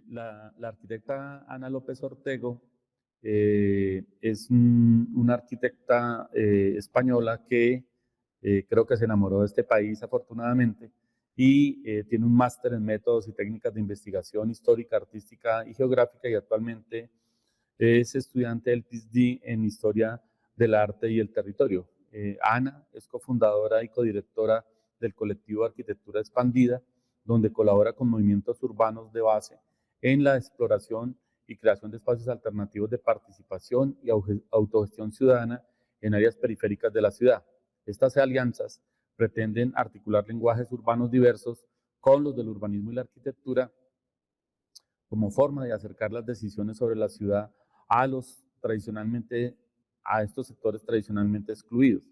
La arquitecta Ana López Ortego es una arquitecta española que creo que se enamoró de este país afortunadamente y tiene un máster en métodos y técnicas de investigación histórica, artística y geográfica y actualmente es estudiante del PhD en Historia del Arte y el Territorio. Ana es cofundadora y codirectora del colectivo Arquitectura Expandida, donde colabora con movimientos urbanos de base en la exploración y creación de espacios alternativos de participación y autogestión ciudadana en áreas periféricas de la ciudad. Estas alianzas pretenden articular lenguajes urbanos diversos con los del urbanismo y la arquitectura como forma de acercar las decisiones sobre la ciudad a a estos sectores tradicionalmente excluidos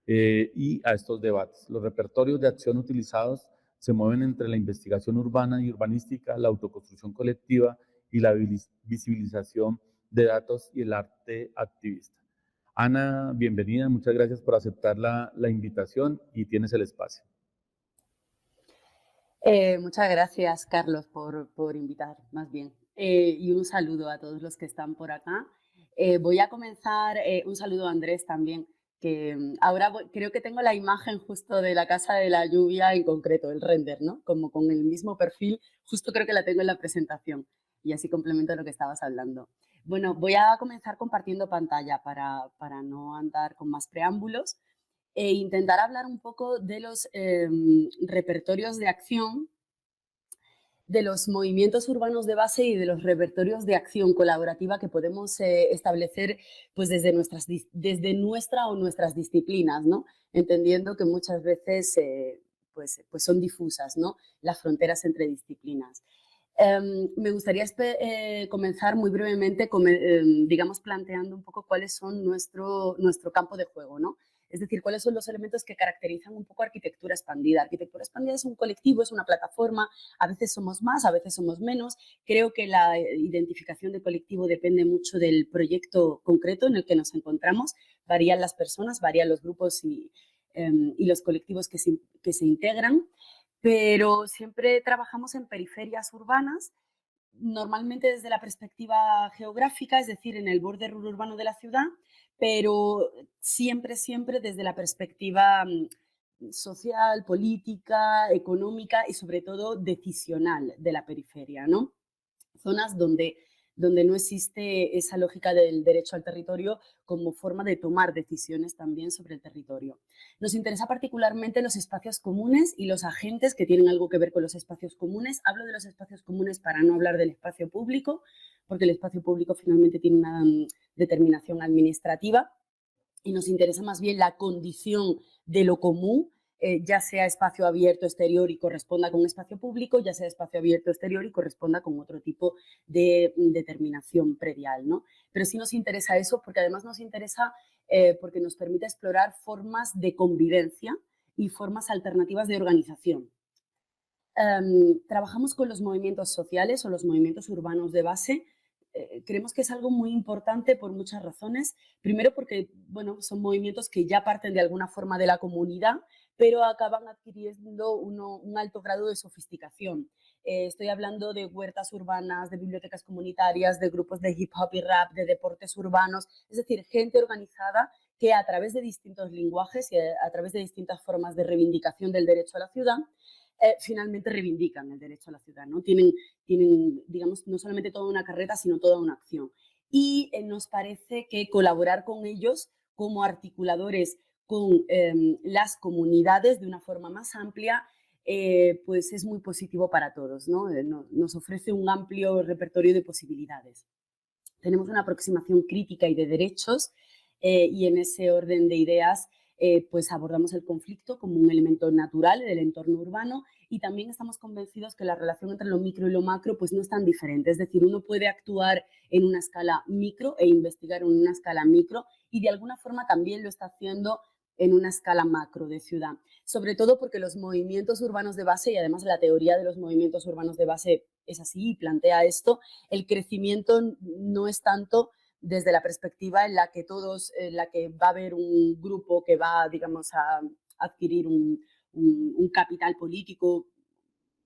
y a estos debates. Los repertorios de acción utilizados se mueven entre la investigación urbana y urbanística, la autoconstrucción colectiva y la visibilización de datos y el arte activista. Ana, bienvenida, muchas gracias por aceptar la invitación y tienes el espacio. Muchas gracias, Carlos, por invitar, más bien. Y un saludo a todos los que están por acá. Voy a comenzar, un saludo a Andrés también, que ahora creo que tengo la imagen justo de la Casa de la Lluvia en concreto, el render, ¿no? Como con el mismo perfil, justo creo que la tengo en la presentación y así complemento lo que estabas hablando. Bueno, voy a comenzar compartiendo pantalla para no andar con más preámbulos e intentar hablar un poco de los repertorios de acción, de los movimientos urbanos de base y de los repertorios de acción colaborativa que podemos establecer pues desde nuestra o nuestras disciplinas, ¿no? Entendiendo que muchas veces pues son difusas, ¿no? Las fronteras entre disciplinas. Me gustaría comenzar muy brevemente, digamos, planteando un poco cuáles son nuestro campo de juego, ¿no? Es decir, cuáles son los elementos que caracterizan un poco Arquitectura Expandida. Arquitectura Expandida es un colectivo, es una plataforma, a veces somos más, a veces somos menos. Creo que la identificación de colectivo depende mucho del proyecto concreto en el que nos encontramos. Varían las personas, varían los grupos y los colectivos que se integran, pero siempre trabajamos en periferias urbanas, normalmente desde la perspectiva geográfica, es decir, en el borde urbano de la ciudad, pero siempre desde la perspectiva social, política, económica y sobre todo decisional de la periferia, ¿no? Zonas donde no existe esa lógica del derecho al territorio como forma de tomar decisiones también sobre el territorio. Nos interesa particularmente los espacios comunes y los agentes que tienen algo que ver con los espacios comunes. Hablo de los espacios comunes para no hablar del espacio público, porque el espacio público finalmente tiene una determinación administrativa y nos interesa más bien la condición de lo común, ya sea espacio abierto exterior y corresponda con un espacio público, ya sea espacio abierto exterior y corresponda con otro tipo de determinación predial, ¿no? Pero sí nos interesa eso porque además nos interesa porque nos permite explorar formas de convivencia y formas alternativas de organización. Trabajamos con los movimientos sociales o los movimientos urbanos de base. Creemos que es algo muy importante por muchas razones. Primero porque, bueno, son movimientos que ya parten de alguna forma de la comunidad, pero acaban adquiriendo un alto grado de sofisticación. Estoy hablando de huertas urbanas, de bibliotecas comunitarias, de grupos de hip hop y rap, de deportes urbanos, es decir, gente organizada que a través de distintos lenguajes y a través de distintas formas de reivindicación del derecho a la ciudad, finalmente reivindican el derecho a la ciudad, ¿no? Tienen, digamos, no solamente toda una carrera, sino toda una acción. Y nos parece que colaborar con ellos como articuladores con las comunidades de una forma más amplia, pues es muy positivo para todos, ¿no? Nos ofrece un amplio repertorio de posibilidades. Tenemos una aproximación crítica y de derechos y en ese orden de ideas pues abordamos el conflicto como un elemento natural del entorno urbano y también estamos convencidos que la relación entre lo micro y lo macro pues no es tan diferente, es decir, uno puede actuar en una escala micro e investigar en una escala micro y de alguna forma también lo está haciendo en una escala macro de ciudad, sobre todo porque los movimientos urbanos de base, y además la teoría de los movimientos urbanos de base es así y plantea esto, el crecimiento no es tanto desde la perspectiva en la que va a haber un grupo que va, digamos, a adquirir un capital político,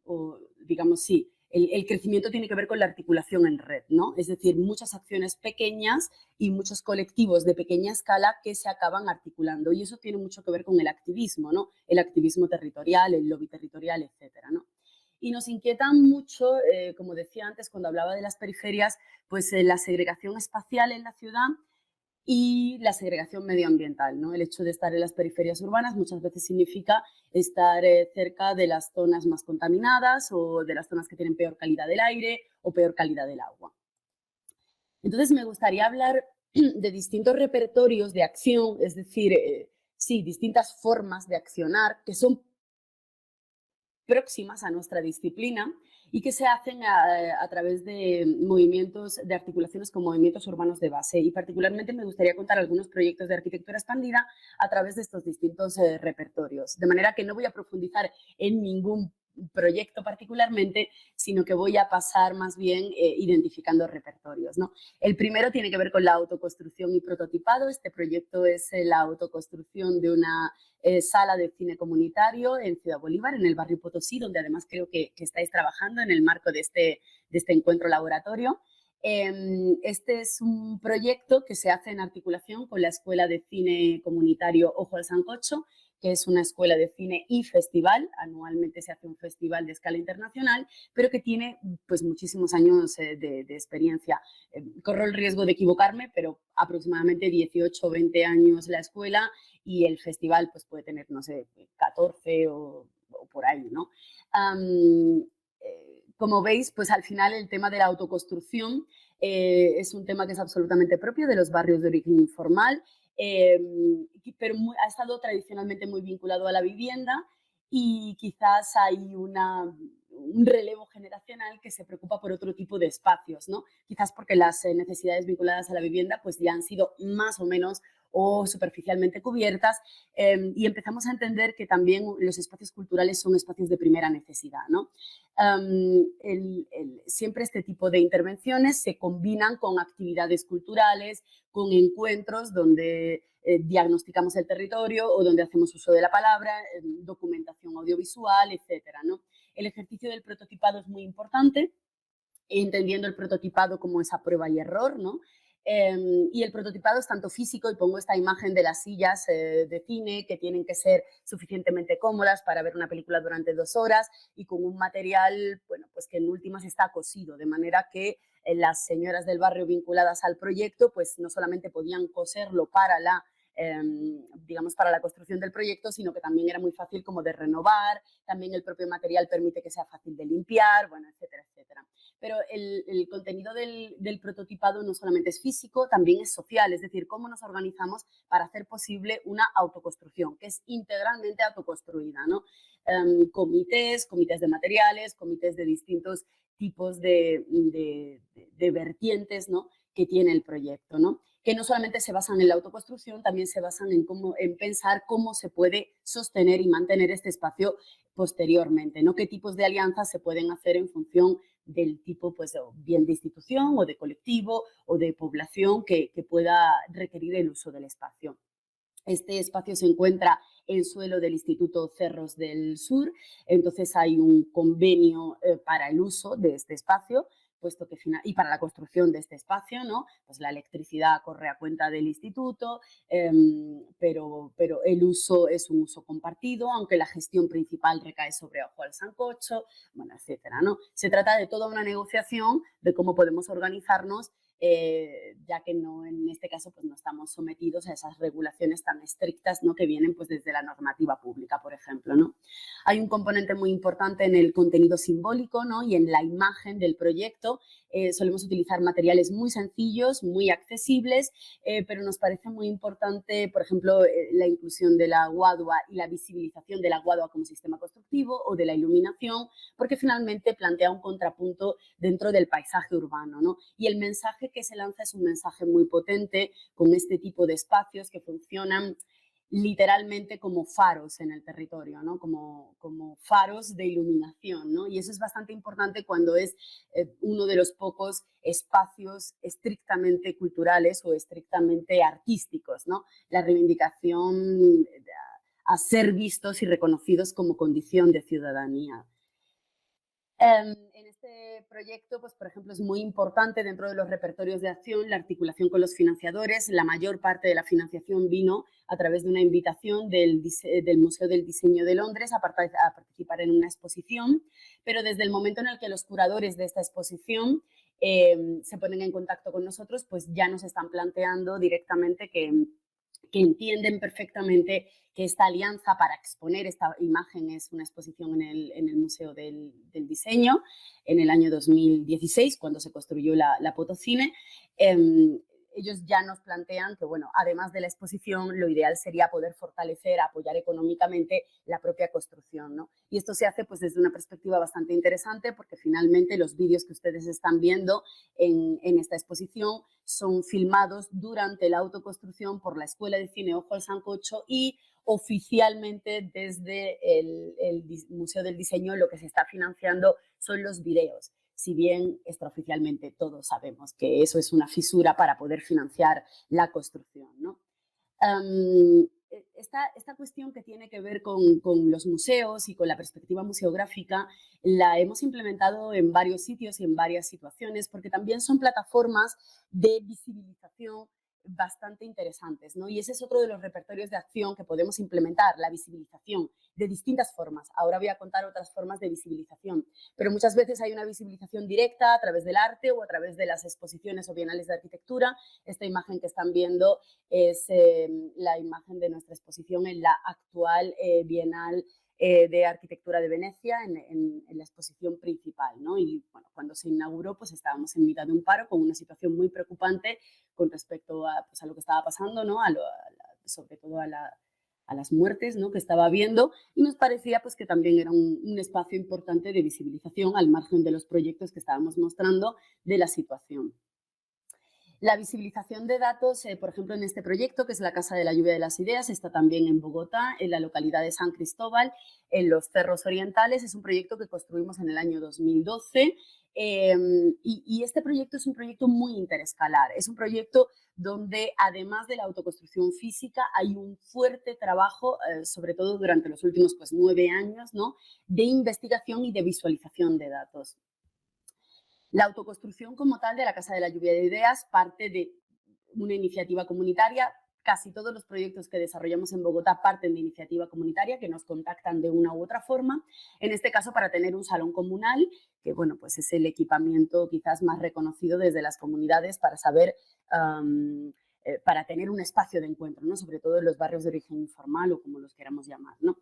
o digamos, sí, el crecimiento tiene que ver con la articulación en red, ¿no? Es decir, muchas acciones pequeñas y muchos colectivos de pequeña escala que se acaban articulando. Y eso tiene mucho que ver con el activismo, ¿no? El activismo territorial, el lobby territorial, etcétera, ¿no? Y nos inquieta mucho, como decía antes, cuando hablaba de las periferias, pues la segregación espacial en la ciudad y la segregación medioambiental, ¿no? El hecho de estar en las periferias urbanas muchas veces significa estar cerca de las zonas más contaminadas o de las zonas que tienen peor calidad del aire o peor calidad del agua. Entonces, me gustaría hablar de distintos repertorios de acción, es decir, sí, distintas formas de accionar que son próximas a nuestra disciplina y que se hacen a través de movimientos, de articulaciones con movimientos urbanos de base. Y particularmente me gustaría contar algunos proyectos de arquitectura expandida a través de estos distintos repertorios. De manera que no voy a profundizar en ningún proyecto particularmente, sino que voy a pasar más bien identificando repertorios, ¿no? El primero tiene que ver con la autoconstrucción y prototipado. Este proyecto es la autoconstrucción de una sala de cine comunitario en Ciudad Bolívar, en el barrio Potosí, donde además creo que estáis trabajando en el marco de este encuentro laboratorio. Este es un proyecto que se hace en articulación con la Escuela de Cine Comunitario Ojo al Sancocho, que es una escuela de cine y festival. Anualmente se hace un festival de escala internacional, pero que tiene pues muchísimos años de experiencia. Corro el riesgo de equivocarme, pero aproximadamente 18 o 20 años la escuela y el festival pues puede tener, no sé, 14 o por ahí, ¿no? Como veis, pues al final el tema de la autoconstrucción es un tema que es absolutamente propio de los barrios de origen informal, pero ha estado tradicionalmente muy vinculado a la vivienda y quizás hay un relevo generacional que se preocupa por otro tipo de espacios, ¿no? Quizás porque las necesidades vinculadas a la vivienda pues ya han sido más o menos o superficialmente cubiertas y empezamos a entender que también los espacios culturales son espacios de primera necesidad, ¿no? Siempre este tipo de intervenciones se combinan con actividades culturales, con encuentros donde diagnosticamos el territorio o donde hacemos uso de la palabra, documentación audiovisual, etcétera, ¿no? El ejercicio del prototipado es muy importante, entendiendo el prototipado como esa prueba y error, ¿no? Y el prototipado es tanto físico, y pongo esta imagen de las sillas de cine que tienen que ser suficientemente cómodas para ver una película durante 2 horas y con un material, bueno, pues que en últimas está cosido, de manera que las señoras del barrio vinculadas al proyecto, pues no solamente podían coserlo para digamos, para la construcción del proyecto, sino que también era muy fácil como de renovar, también el propio material permite que sea fácil de limpiar, bueno, etcétera, etcétera. Pero el contenido del prototipado no solamente es físico, también es social, es decir, cómo nos organizamos para hacer posible una autoconstrucción, que es integralmente autoconstruida, ¿no? Comités de materiales, comités de distintos tipos de vertientes, ¿no?, que tiene el proyecto, ¿no? Que no solamente se basan en la autoconstrucción, también se basan en pensar cómo se puede sostener y mantener este espacio posteriormente, ¿no? Qué tipos de alianzas se pueden hacer en función del tipo, pues, bien de institución o de colectivo o de población que pueda requerir el uso del espacio. Este espacio se encuentra en suelo del Instituto Cerros del Sur, entonces hay un convenio para el uso de este espacio, puesto que y para la construcción de este espacio, ¿no? Pues la electricidad corre a cuenta del instituto, pero el uso es un uso compartido, aunque la gestión principal recae sobre Ojo al Sancocho, bueno, etcétera, ¿no? Se trata de toda una negociación de cómo podemos organizarnos, ya que no, en este caso pues no estamos sometidos a esas regulaciones tan estrictas, ¿no?, que vienen pues desde la normativa pública, por ejemplo, ¿no? Hay un componente muy importante en el contenido simbólico, ¿no?, y en la imagen del proyecto. Solemos utilizar materiales muy sencillos, muy accesibles, pero nos parece muy importante, por ejemplo, la inclusión de la guadua y la visibilización de la guadua como sistema constructivo o de la iluminación, porque finalmente plantea un contrapunto dentro del paisaje urbano, ¿no? Y el mensaje que se lanza es un mensaje muy potente con este tipo de espacios que funcionan literalmente como faros en el territorio, ¿no? Como faros de iluminación, ¿no? Y eso es bastante importante cuando es uno de los pocos espacios estrictamente culturales o estrictamente artísticos, ¿no? La reivindicación a ser vistos y reconocidos como condición de ciudadanía. En este proyecto, pues, por ejemplo, es muy importante dentro de los repertorios de acción la articulación con los financiadores. La mayor parte de la financiación vino a través de una invitación del Museo del Diseño de Londres a participar en una exposición, pero desde el momento en el que los curadores de esta exposición se ponen en contacto con nosotros, pues ya nos están planteando directamente que entienden perfectamente que esta alianza para exponer esta imagen es una exposición en el Museo del Diseño en el año 2016, cuando se construyó la Potocine. Ellos ya nos plantean que, bueno, además de la exposición, lo ideal sería poder fortalecer, apoyar económicamente la propia construcción, ¿no? Y esto se hace pues desde una perspectiva bastante interesante, porque finalmente los vídeos que ustedes están viendo en esta exposición son filmados durante la autoconstrucción por la Escuela de Cine Ojo al Sancocho y oficialmente desde el Museo del Diseño lo que se está financiando son los videos. Si bien extraoficialmente todos sabemos que eso es una fisura para poder financiar la construcción, ¿no? Esta cuestión que tiene que ver con los museos y con la perspectiva museográfica la hemos implementado en varios sitios y en varias situaciones, porque también son plataformas de visibilización bastante interesantes, ¿no? Y ese es otro de los repertorios de acción que podemos implementar, la visibilización de distintas formas. Ahora voy a contar otras formas de visibilización, pero muchas veces hay una visibilización directa a través del arte o a través de las exposiciones o bienales de arquitectura. Esta imagen que están viendo es la imagen de nuestra exposición en la actual Bienal de Arquitectura de Venecia en la exposición principal, ¿no? Y bueno, cuando se inauguró, pues estábamos en mitad de un paro con una situación muy preocupante con respecto a, pues, a lo que estaba pasando, ¿no? Sobre todo a las muertes, ¿no?, que estaba habiendo, y nos parecía pues, que también era un espacio importante de visibilización al margen de los proyectos que estábamos mostrando de la situación. La visibilización de datos, por ejemplo, en este proyecto, que es la Casa de la Lluvia de las Ideas, está también en Bogotá, en la localidad de San Cristóbal, en los Cerros Orientales. Es un proyecto que construimos en el año 2012 y este proyecto es un proyecto muy interescalar. Es un proyecto donde, además de la autoconstrucción física, hay un fuerte trabajo, sobre todo durante los últimos 9 años, ¿no?, de investigación y de visualización de datos. La autoconstrucción como tal de la Casa de la Lluvia de Ideas parte de una iniciativa comunitaria. Casi todos los proyectos que desarrollamos en Bogotá parten de iniciativa comunitaria, que nos contactan de una u otra forma. En este caso, para tener un salón comunal, que bueno, pues es el equipamiento quizás más reconocido desde las comunidades para saber, para tener un espacio de encuentro, ¿no?, sobre todo en los barrios de origen informal o como los queramos llamar, ¿no?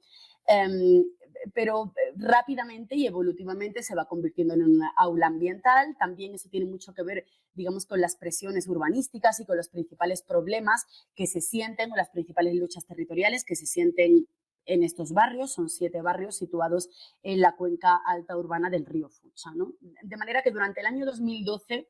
Pero rápidamente y evolutivamente se va convirtiendo en una aula ambiental. También eso tiene mucho que ver, digamos, con las presiones urbanísticas y con los principales problemas que se sienten o las principales luchas territoriales que se sienten en estos barrios. Son 7 barrios situados en la cuenca alta urbana del río Fucha, ¿no? De manera que durante el año 2012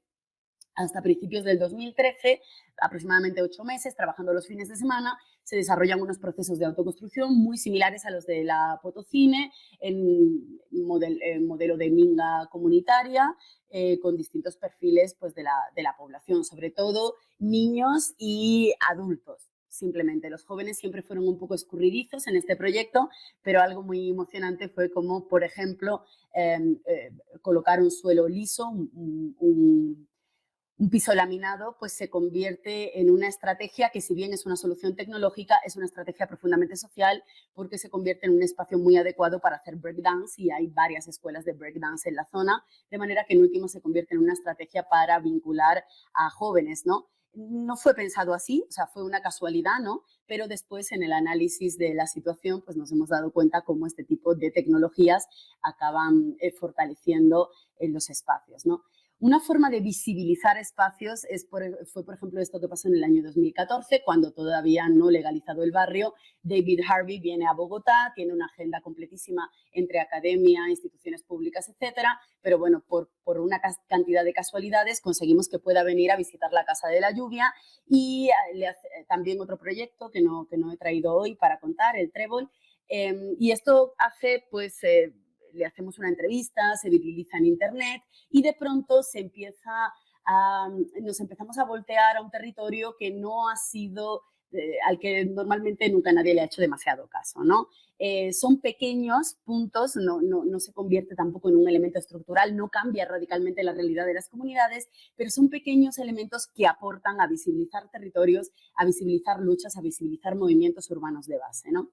hasta principios del 2013, aproximadamente 8 meses, trabajando los fines de semana, se desarrollan unos procesos de autoconstrucción muy similares a los de la Potocine, en modelo de minga comunitaria, con distintos perfiles pues, de la población, sobre todo niños y adultos. Simplemente los jóvenes siempre fueron un poco escurridizos en este proyecto, pero algo muy emocionante fue como, por ejemplo, colocar un suelo liso, un piso laminado, pues se convierte en una estrategia que, si bien es una solución tecnológica, es una estrategia profundamente social, porque se convierte en un espacio muy adecuado para hacer breakdance, y hay varias escuelas de breakdance en la zona, de manera que en último se convierte en una estrategia para vincular a jóvenes, ¿no? No fue pensado así, o sea, fue una casualidad, ¿no? Pero después, en el análisis de la situación, pues nos hemos dado cuenta cómo este tipo de tecnologías acaban fortaleciendo los espacios, ¿no? Una forma de visibilizar espacios fue, por ejemplo, esto que pasó en el año 2014, cuando todavía no legalizado el barrio. David Harvey viene a Bogotá, tiene una agenda completísima entre academia, instituciones públicas, etcétera, pero bueno, por una cantidad de casualidades conseguimos que pueda venir a visitar la Casa de la Lluvia, y también otro proyecto que no he traído hoy para contar, el Trébol, y esto hace, pues, le hacemos una entrevista, se viriliza en internet y de pronto nos empezamos a voltear a un territorio que no ha sido al que normalmente nunca nadie le ha hecho demasiado caso, ¿no? Son pequeños puntos, no se convierte tampoco en un elemento estructural, no cambia radicalmente la realidad de las comunidades, pero son pequeños elementos que aportan a visibilizar territorios, a visibilizar luchas, a visibilizar movimientos urbanos de base, ¿no?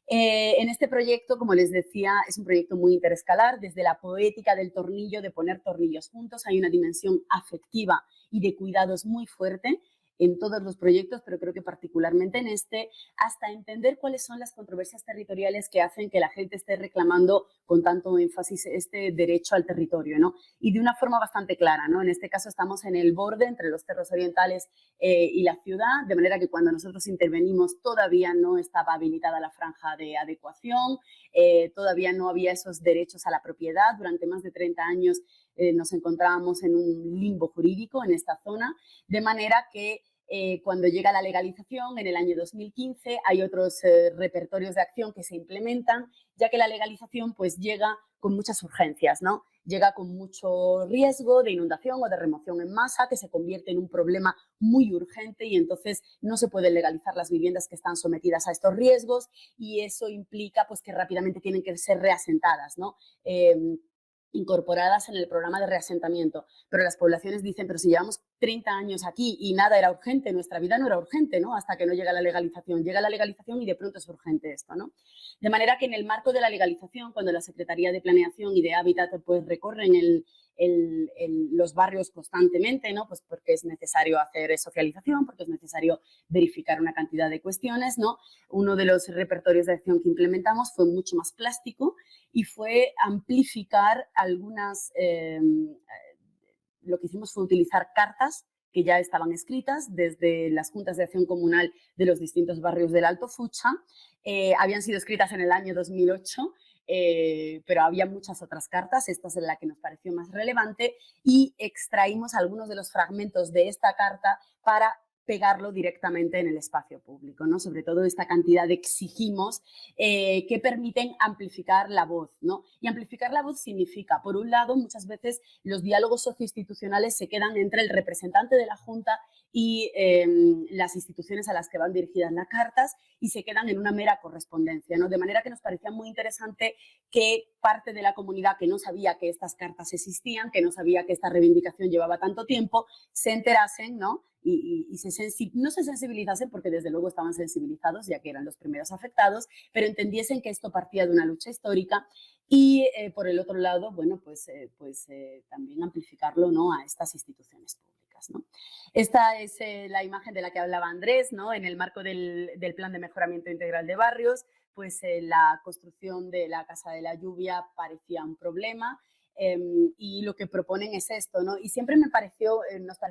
En este proyecto, como les decía, es un proyecto muy interescalar, desde la poética del tornillo, de poner tornillos juntos, hay una dimensión afectiva y de cuidados muy fuerte en todos los proyectos, pero creo que particularmente en este, hasta entender cuáles son las controversias territoriales que hacen que la gente esté reclamando con tanto énfasis este derecho al territorio, ¿no? Y de una forma bastante clara, ¿no? En este caso estamos en el borde entre los terros orientales y la ciudad, de manera que cuando nosotros intervenimos todavía no estaba habilitada la franja de adecuación, todavía no había esos derechos a la propiedad. Durante más de 30 años nos encontrábamos en un limbo jurídico en esta zona, de manera que cuando llega la legalización en el año 2015 hay otros repertorios de acción que se implementan, ya que la legalización pues llega con muchas urgencias, ¿no? Llega con mucho riesgo de inundación o de remoción en masa que se convierte en un problema muy urgente y entonces no se pueden legalizar las viviendas que están sometidas a estos riesgos y eso implica pues que rápidamente tienen que ser reasentadas, ¿no? Incorporadas en el programa de reasentamiento. Pero las poblaciones dicen, pero si llevamos 30 años aquí y nada era urgente, nuestra vida no era urgente, ¿no? Hasta que no llega la legalización. Llega la legalización y de pronto es urgente esto, ¿no? De manera que en el marco de la legalización, cuando la Secretaría de Planeación y de Hábitat pues recorren los barrios constantemente, ¿no? Pues porque es necesario hacer socialización, porque es necesario verificar una cantidad de cuestiones, ¿no? Uno de los repertorios de acción que implementamos fue mucho más plástico y fue amplificar algunas, lo que hicimos fue utilizar cartas que ya estaban escritas desde las juntas de acción comunal de los distintos barrios del Alto Fucha. Habían sido escritas en el año 2008, pero había muchas otras cartas, esta es la que nos pareció más relevante, y extraímos algunos de los fragmentos de esta carta para pegarlo directamente en el espacio público, ¿no? Sobre todo esta cantidad de exigimos que permiten amplificar la voz, ¿no? Y amplificar la voz significa, por un lado, muchas veces los diálogos socioinstitucionales se quedan entre el representante de la Junta y las instituciones a las que van dirigidas las cartas y se quedan en una mera correspondencia, ¿no? De manera que nos parecía muy interesante que parte de la comunidad que no sabía que estas cartas existían, que no sabía que esta reivindicación llevaba tanto tiempo, se enterasen, ¿no? Y no se sensibilizasen porque desde luego estaban sensibilizados ya que eran los primeros afectados, pero entendiesen que esto partía de una lucha histórica y por el otro lado, bueno, pues también amplificarlo, ¿no? A estas instituciones públicas, ¿no? Esta es la imagen de la que hablaba Andrés, ¿no? En el marco del Plan de Mejoramiento Integral de Barrios, pues la construcción de la Casa de la Lluvia parecía un problema. Y lo que proponen es esto, ¿no? Y siempre nos pareció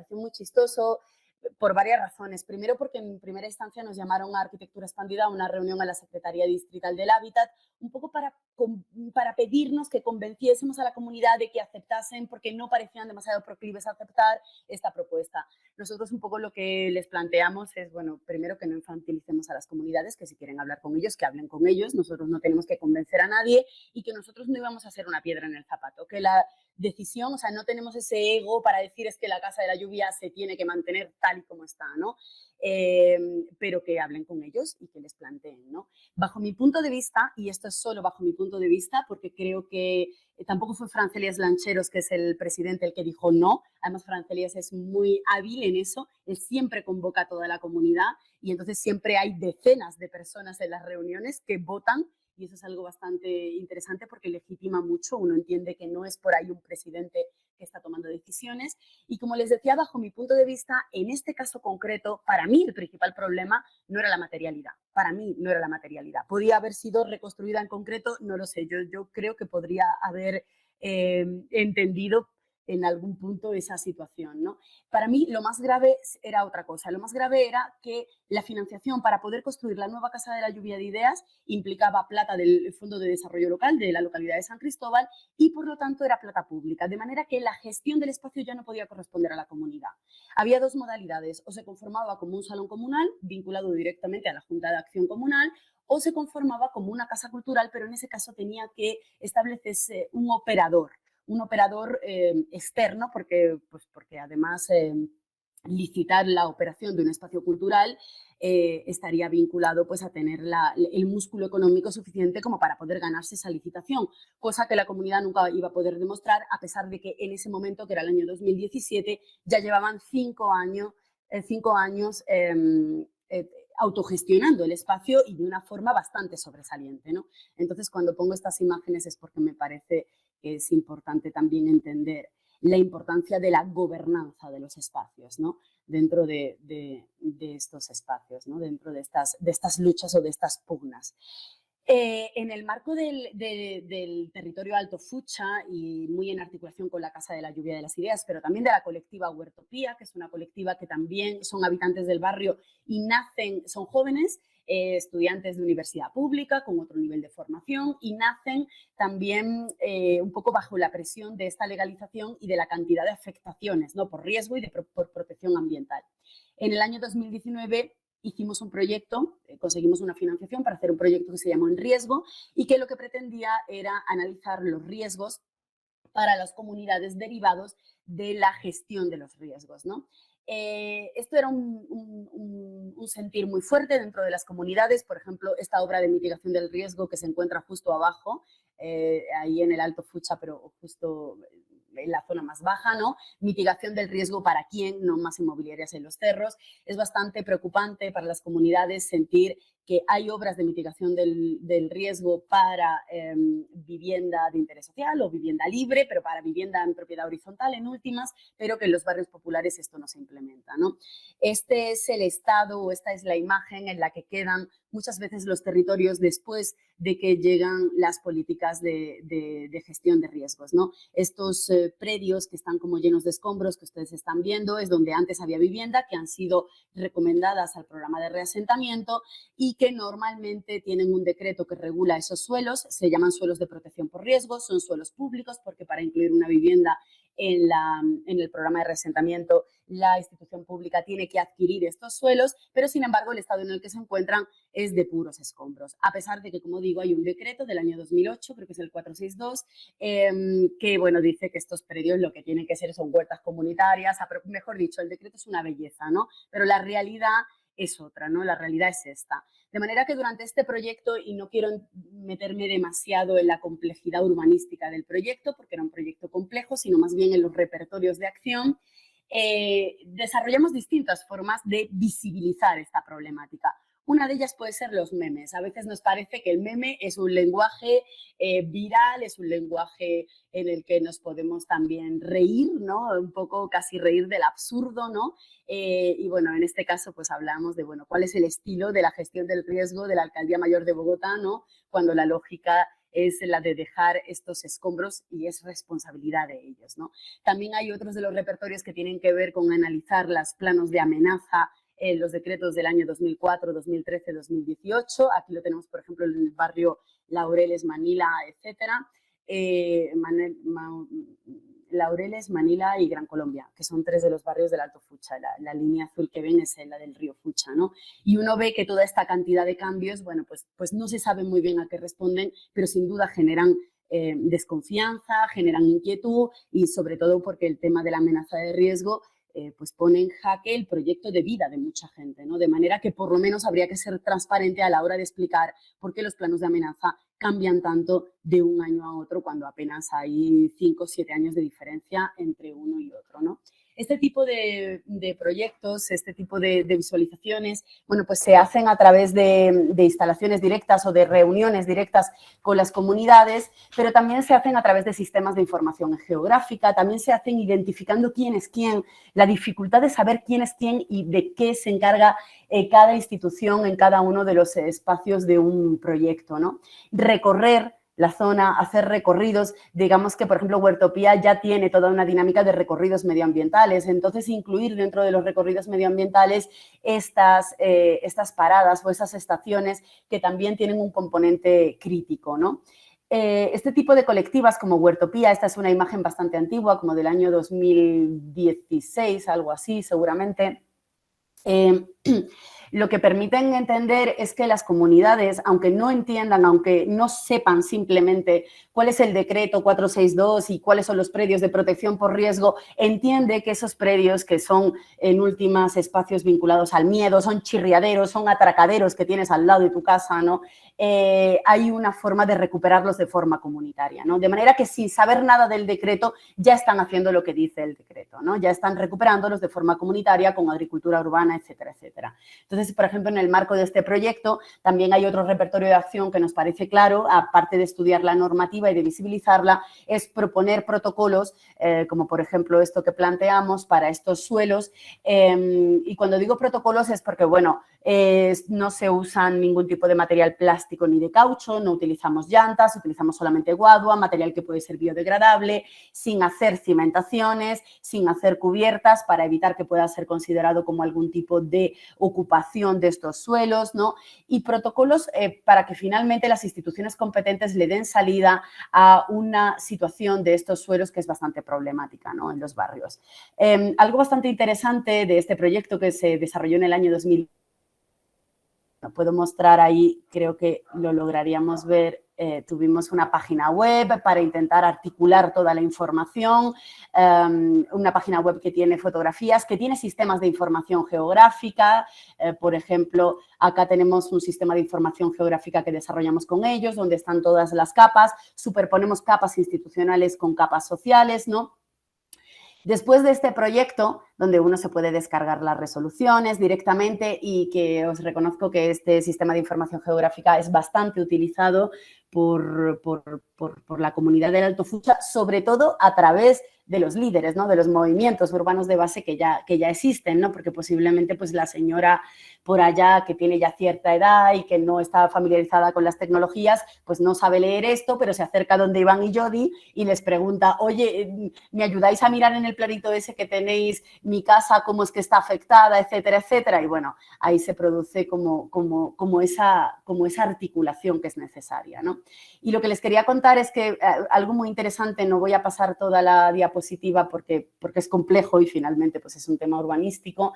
muy chistoso por varias razones. Primero, porque en primera instancia nos llamaron a Arquitectura Expandida a una reunión a la Secretaría Distrital del Hábitat, un poco para pedirnos que convenciésemos a la comunidad de que aceptasen, porque no parecían demasiado proclives a aceptar esta propuesta. Nosotros un poco lo que les planteamos es, bueno, primero que no infantilicemos a las comunidades, que si quieren hablar con ellos, que hablen con ellos, nosotros no tenemos que convencer a nadie y que nosotros no íbamos a hacer una piedra en el zapato, que la decisión, o sea, no tenemos ese ego para decir es que la Casa de la Lluvia se tiene que mantener tal y como está, ¿no? Pero que hablen con ellos y que les planteen, ¿no? Bajo mi punto de vista, y esto es solo bajo mi punto de vista, porque creo que tampoco fue Francelias Lancheros, que es el presidente, el que dijo no. Además, Francelias es muy hábil en eso. Él siempre convoca a toda la comunidad y entonces siempre hay decenas de personas en las reuniones que votan y eso es algo bastante interesante porque legitima mucho. Uno entiende que no es por ahí un presidente que está tomando decisiones. Y como les decía, bajo mi punto de vista, en este caso concreto, para mí el principal problema no era la materialidad. Para mí no era la materialidad. ¿Podía haber sido reconstruida en concreto? No lo sé. Yo creo que podría haber entendido en algún punto esa situación, ¿no? Para mí lo más grave era otra cosa. Lo más grave era que la financiación para poder construir la nueva Casa de la Lluvia de Ideas implicaba plata del Fondo de Desarrollo Local de la localidad de San Cristóbal y por lo tanto era plata pública, de manera que la gestión del espacio ya no podía corresponder a la comunidad. Había dos modalidades, o se conformaba como un salón comunal vinculado directamente a la Junta de Acción Comunal o se conformaba como una casa cultural, pero en ese caso tenía que establecerse un operador externo, porque además licitar la operación de un espacio cultural estaría vinculado pues, a tener el músculo económico suficiente como para poder ganarse esa licitación, cosa que la comunidad nunca iba a poder demostrar, a pesar de que en ese momento, que era el año 2017, ya llevaban 5 años, autogestionando el espacio y de una forma bastante sobresaliente, ¿no? Entonces, cuando pongo estas imágenes es porque me parece que es importante también entender la importancia de la gobernanza de los espacios, ¿no? Dentro de estos espacios, ¿no? Dentro de estas luchas o de estas pugnas. En el marco del territorio Alto Fucha y muy en articulación con la Casa de la Lluvia de las Ideas, pero también de la colectiva Huertopía, que es una colectiva que también son habitantes del barrio y son jóvenes, estudiantes de universidad pública con otro nivel de formación y nacen también un poco bajo la presión de esta legalización y de la cantidad de afectaciones, ¿no? Por riesgo y por protección ambiental. En el año 2019 hicimos un proyecto, conseguimos una financiación para hacer un proyecto que se llamó En Riesgo y que lo que pretendía era analizar los riesgos para las comunidades derivados de la gestión de los riesgos, ¿no? Esto era un sentir muy fuerte dentro de las comunidades. Por ejemplo, esta obra de mitigación del riesgo que se encuentra justo abajo, ahí en el Alto Fucha, pero justo en la zona más baja, ¿no? Mitigación del riesgo para quién, no más inmobiliarias en los cerros. Es bastante preocupante para las comunidades sentir que hay obras de mitigación del riesgo para vivienda de interés social o vivienda libre, pero para vivienda en propiedad horizontal en últimas, pero que en los barrios populares esto no se implementa, ¿no? Este es el estado o esta es la imagen en la que quedan muchas veces los territorios después de que llegan las políticas de gestión de riesgos, ¿no? Estos predios que están como llenos de escombros que ustedes están viendo es donde antes había vivienda, que han sido recomendadas al programa de reasentamiento y que normalmente tienen un decreto que regula esos suelos, se llaman suelos de protección por riesgo, son suelos públicos porque para incluir una vivienda en el programa de reasentamiento la institución pública tiene que adquirir estos suelos, pero sin embargo el estado en el que se encuentran es de puros escombros, a pesar de que, como digo, hay un decreto del año 2008, creo que es el 462, que bueno, dice que estos predios lo que tienen que ser son huertas comunitarias, mejor dicho, el decreto es una belleza, ¿no? Pero la realidad es otra, ¿no? La realidad es esta. De manera que durante este proyecto, y no quiero meterme demasiado en la complejidad urbanística del proyecto, porque era un proyecto complejo, sino más bien en los repertorios de acción, desarrollamos distintas formas de visibilizar esta problemática. Una de ellas puede ser los memes. A veces nos parece que el meme es un lenguaje viral, es un lenguaje en el que nos podemos también reír, ¿no? Un poco casi reír del absurdo, ¿no? Y bueno, en este caso pues hablamos de, bueno, cuál es el estilo de la gestión del riesgo de la Alcaldía Mayor de Bogotá, ¿no? Cuando la lógica es la de dejar estos escombros y es responsabilidad de ellos, ¿no? También hay otros de los repertorios que tienen que ver con analizar los planos de amenaza en los decretos del año 2004, 2013, 2018. Aquí lo tenemos, por ejemplo, en el barrio Laureles, Manila, etcétera. Laureles, Manila y Gran Colombia, que son 3 de los barrios del Alto Fucha. La línea azul que ven es la del río Fucha, ¿no? Y uno ve que toda esta cantidad de cambios, bueno, pues no se sabe muy bien a qué responden, pero sin duda generan desconfianza, generan inquietud y sobre todo porque el tema de la amenaza de riesgo pues pone en jaque el proyecto de vida de mucha gente, ¿no? De manera que por lo menos habría que ser transparente a la hora de explicar por qué los planos de amenaza cambian tanto de un año a otro cuando apenas hay 5 o 7 años de diferencia entre uno y otro, ¿no? Este tipo de proyectos, este tipo de visualizaciones, bueno, pues se hacen a través de instalaciones directas o de reuniones directas con las comunidades, pero también se hacen a través de sistemas de información geográfica, también se hacen identificando quién es quién, la dificultad de saber quién es quién y de qué se encarga cada institución en cada uno de los espacios de un proyecto, ¿no? Recorrer la zona, hacer recorridos, digamos que, por ejemplo, Huertopía ya tiene toda una dinámica de recorridos medioambientales, entonces incluir dentro de los recorridos medioambientales estas paradas o esas estaciones que también tienen un componente crítico, ¿no? Este tipo de colectivas como Huertopía, esta es una imagen bastante antigua, como del año 2016, algo así seguramente, lo que permiten entender es que las comunidades, aunque no entiendan, aunque no sepan simplemente cuál es el decreto 462 y cuáles son los predios de protección por riesgo, entiende que esos predios, que son en últimas espacios vinculados al miedo, son chirriaderos, son atracaderos que tienes al lado de tu casa, ¿no? Hay una forma de recuperarlos de forma comunitaria, ¿no? De manera que sin saber nada del decreto ya están haciendo lo que dice el decreto, ¿no? Ya están recuperándolos de forma comunitaria con agricultura urbana, etcétera, etcétera. Entonces, por ejemplo, en el marco de este proyecto también hay otro repertorio de acción que nos parece claro, aparte de estudiar la normativa y de visibilizarla, es proponer protocolos, como por ejemplo esto que planteamos para estos suelos. Y cuando digo protocolos es porque, bueno, no se usan ningún tipo de material plástico ni de caucho, no utilizamos llantas, utilizamos solamente guadua, material que puede ser biodegradable, sin hacer cimentaciones, sin hacer cubiertas para evitar que pueda ser considerado como algún tipo de ocupación de estos suelos, ¿no? Y protocolos para que finalmente las instituciones competentes le den salida a una situación de estos suelos que es bastante problemática, ¿no? En los barrios. Algo bastante interesante de este proyecto que se desarrolló en el año 2000, lo puedo mostrar ahí, creo que lo lograríamos ver. Tuvimos una página web para intentar articular toda la información, una página web que tiene fotografías, que tiene sistemas de información geográfica. Por ejemplo, acá tenemos un sistema de información geográfica que desarrollamos con ellos, donde están todas las capas, superponemos capas institucionales con capas sociales, ¿no? Después de este proyecto, donde uno se puede descargar las resoluciones directamente y que os reconozco que este sistema de información geográfica es bastante utilizado por la comunidad del Alto Fucha, sobre todo a través de los líderes, ¿no? De los movimientos urbanos de base que ya existen, ¿no? Porque posiblemente pues, la señora por allá que tiene ya cierta edad y que no está familiarizada con las tecnologías, pues no sabe leer esto, pero se acerca donde Iván y Jody y les pregunta, oye, ¿me ayudáis a mirar en el planito ese que tenéis mi casa, cómo es que está afectada, etcétera, etcétera? Y bueno, ahí se produce como esa articulación que es necesaria, ¿no? Y lo que les quería contar es que algo muy interesante, no voy a pasar toda la diapositiva porque es complejo y finalmente pues es un tema urbanístico.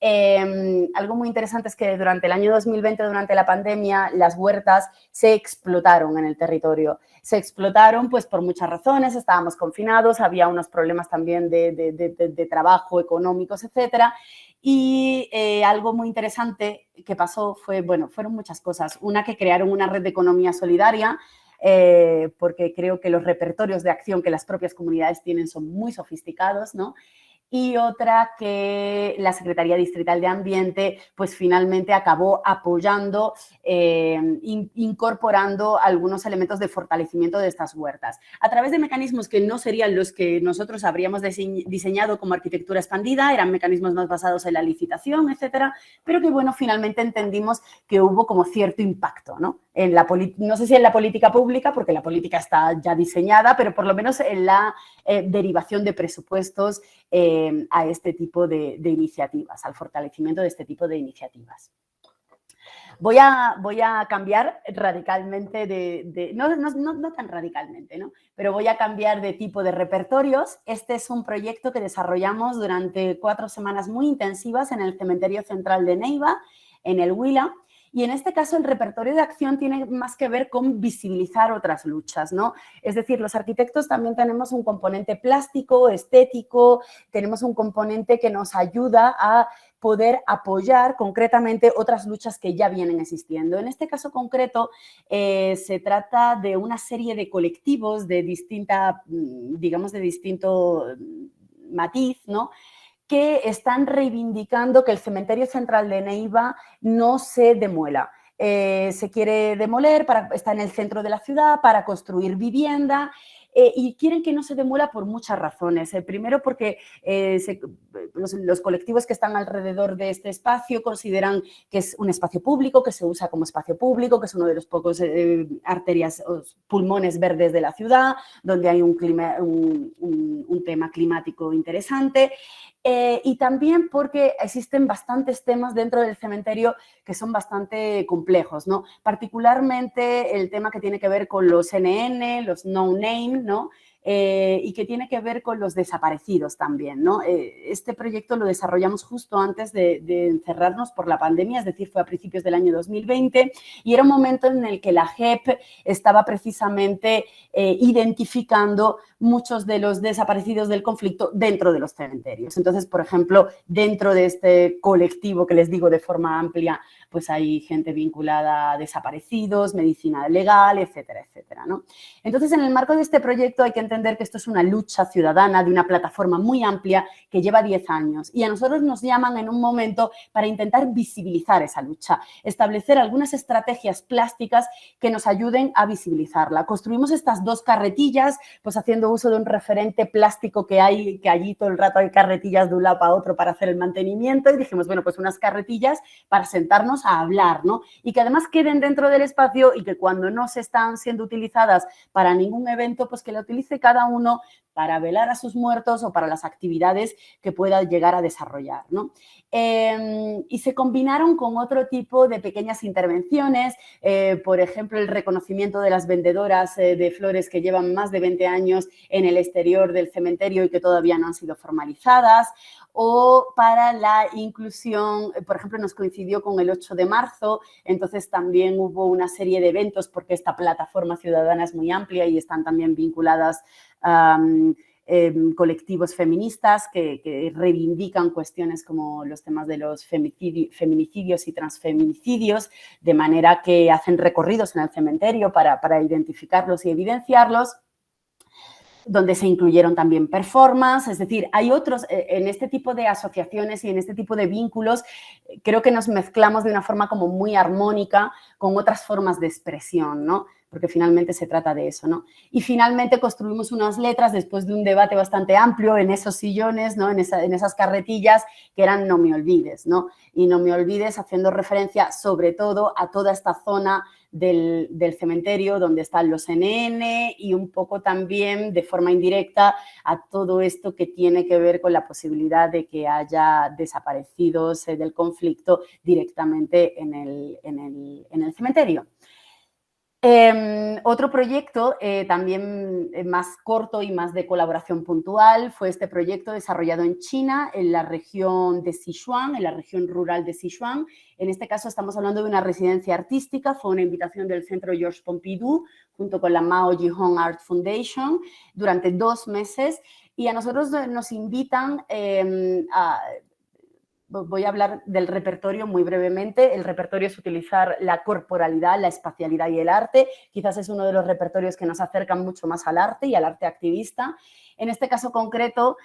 Algo muy interesante es que durante el año 2020, durante la pandemia, las huertas se explotaron en el territorio. Se explotaron pues por muchas razones, estábamos confinados, había unos problemas también de trabajo, económicos, etcétera. Y algo muy interesante que pasó fue, bueno, fueron muchas cosas. Una, que crearon una red de economía solidaria, porque creo que los repertorios de acción que las propias comunidades tienen son muy sofisticados, ¿no? Y otra, que la Secretaría Distrital de Ambiente pues finalmente acabó apoyando, incorporando algunos elementos de fortalecimiento de estas huertas a través de mecanismos que no serían los que nosotros habríamos diseñado como arquitectura expandida, eran mecanismos más basados en la licitación, etcétera, pero que bueno, finalmente entendimos que hubo como cierto impacto, ¿no? No sé si en la política pública, porque la política está ya diseñada, pero por lo menos en la derivación de presupuestos a este tipo de iniciativas, al fortalecimiento de este tipo de iniciativas. Voy a cambiar radicalmente no tan radicalmente, ¿no? Pero voy a cambiar de tipo de repertorios. Este es un proyecto que desarrollamos durante 4 semanas muy intensivas en el Cementerio Central de Neiva, en el Huila. Y en este caso el repertorio de acción tiene más que ver con visibilizar otras luchas, ¿no? Es decir, los arquitectos también tenemos un componente plástico, estético, tenemos un componente que nos ayuda a poder apoyar concretamente otras luchas que ya vienen existiendo. En este caso concreto se trata de una serie de colectivos de distinto matiz, ¿no? Que están reivindicando que el Cementerio Central de Neiva no se demuela. Se quiere demoler, está en el centro de la ciudad para construir vivienda, y quieren que no se demuela por muchas razones. Primero, porque los colectivos que están alrededor de este espacio consideran que es un espacio público, que se usa como espacio público, que es uno de los pocos arterias o pulmones verdes de la ciudad, donde hay un tema climático interesante. Y también porque existen bastantes temas dentro del cementerio que son bastante complejos, ¿no? Particularmente el tema que tiene que ver con los NN, los no name, ¿no? y que tiene que ver con los desaparecidos también, ¿no? Este proyecto lo desarrollamos justo antes de encerrarnos por la pandemia, es decir, fue a principios del año 2020 y era un momento en el que la JEP estaba precisamente identificando muchos de los desaparecidos del conflicto dentro de los cementerios. Entonces, por ejemplo, dentro de este colectivo que les digo de forma amplia, pues hay gente vinculada a desaparecidos, medicina legal, etcétera, etcétera, ¿no? Entonces, en el marco de este proyecto hay que entender que esto es una lucha ciudadana de una plataforma muy amplia que lleva 10 años y a nosotros nos llaman en un momento para intentar visibilizar esa lucha, establecer algunas estrategias plásticas que nos ayuden a visibilizarla. Construimos estas 2 carretillas, pues haciendo uso de un referente plástico que hay, que allí todo el rato hay carretillas de un lado para otro para hacer el mantenimiento y dijimos, bueno, pues unas carretillas para sentarnos a hablar, ¿no? Y que además queden dentro del espacio y que cuando no se están siendo utilizadas para ningún evento, pues que la utilice cada uno para velar a sus muertos o para las actividades que pueda llegar a desarrollar, ¿no? Y se combinaron con otro tipo de pequeñas intervenciones, por ejemplo, el reconocimiento de las vendedoras de flores que llevan más de 20 años en el exterior del cementerio y que todavía no han sido formalizadas, o para la inclusión, por ejemplo, nos coincidió con el 8 de marzo, entonces también hubo una serie de eventos porque esta plataforma ciudadana es muy amplia y están también vinculadas colectivos feministas que reivindican cuestiones como los temas de los feminicidios y transfeminicidios, de manera que hacen recorridos en el cementerio para identificarlos y evidenciarlos, donde se incluyeron también performance, es decir, hay otros, en este tipo de asociaciones y en este tipo de vínculos, creo que nos mezclamos de una forma como muy armónica con otras formas de expresión, ¿no? Porque finalmente se trata de eso, ¿no? Y finalmente construimos unas letras después de un debate bastante amplio en esos sillones, ¿no? En esas carretillas que eran no me olvides, ¿no? Y no me olvides haciendo referencia sobre todo a toda esta zona del cementerio donde están los NN y un poco también de forma indirecta a todo esto que tiene que ver con la posibilidad de que haya desaparecidos del conflicto directamente en el cementerio. Otro proyecto también más corto y más de colaboración puntual fue este proyecto desarrollado en China, en la región de Sichuan, en la región rural de Sichuan. En este caso estamos hablando de una residencia artística, fue una invitación del Centro Georges Pompidou junto con la Mao Zedong Art Foundation durante 2 meses y a nosotros nos invitan voy a hablar del repertorio muy brevemente. El repertorio es utilizar la corporalidad, la espacialidad y el arte. Quizás es uno de los repertorios que nos acercan mucho más al arte y al arte activista. En este caso concreto,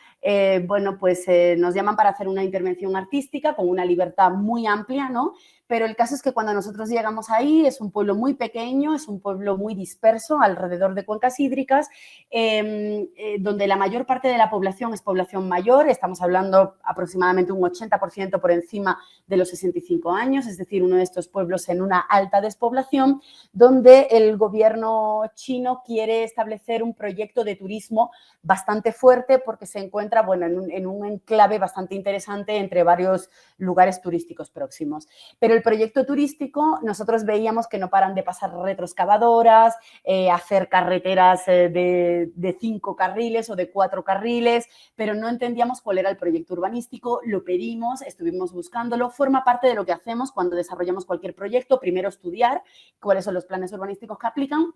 bueno, pues nos llaman para hacer una intervención artística con una libertad muy amplia, ¿no? Pero el caso es que cuando nosotros llegamos ahí es un pueblo muy pequeño, es un pueblo muy disperso alrededor de cuencas hídricas, donde la mayor parte de la población es población mayor, estamos hablando aproximadamente un 80% por encima de los 65 años, es decir, uno de estos pueblos en una alta despoblación, donde el gobierno chino quiere establecer un proyecto de turismo bastante fuerte porque se encuentra, bueno, en un enclave bastante interesante entre varios lugares turísticos próximos. Pero el proyecto turístico, nosotros veíamos que no paran de pasar retroexcavadoras, hacer carreteras de 5 carriles o de 4 carriles, pero no entendíamos cuál era el proyecto urbanístico, lo pedimos, estuvimos buscándolo, forma parte de lo que hacemos cuando desarrollamos cualquier proyecto, primero estudiar cuáles son los planes urbanísticos que aplican.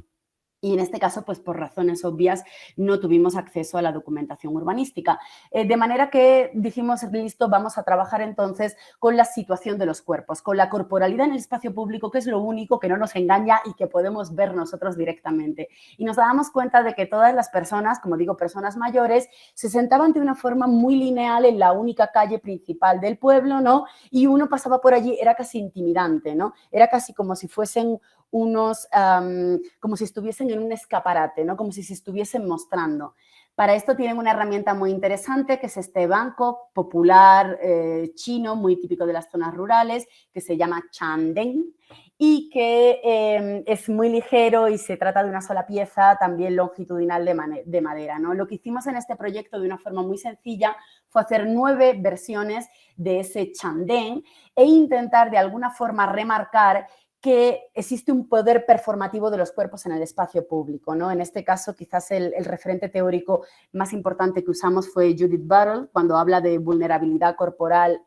Y en este caso, pues por razones obvias, no tuvimos acceso a la documentación urbanística. De manera que dijimos, listo, vamos a trabajar entonces con la situación de los cuerpos, con la corporalidad en el espacio público, que es lo único que no nos engaña y que podemos ver nosotros directamente. Y nos dábamos cuenta de que todas las personas, como digo, personas mayores, se sentaban de una forma muy lineal en la única calle principal del pueblo, ¿no? Y uno pasaba por allí, era casi intimidante, ¿no? Era casi como si fuesen unos, como si estuviesen en un escaparate, ¿no? Como si se estuviesen mostrando. Para esto tienen una herramienta muy interesante que es este banco popular chino, muy típico de las zonas rurales, que se llama Chandeng y que es muy ligero y se trata de una sola pieza, también longitudinal de madera, ¿no? Lo que hicimos en este proyecto de una forma muy sencilla fue hacer 9 versiones de ese Chandeng e intentar de alguna forma remarcar que existe un poder performativo de los cuerpos en el espacio público, ¿no? En este caso, quizás el referente teórico más importante que usamos fue Judith Butler, cuando habla de vulnerabilidad corporal,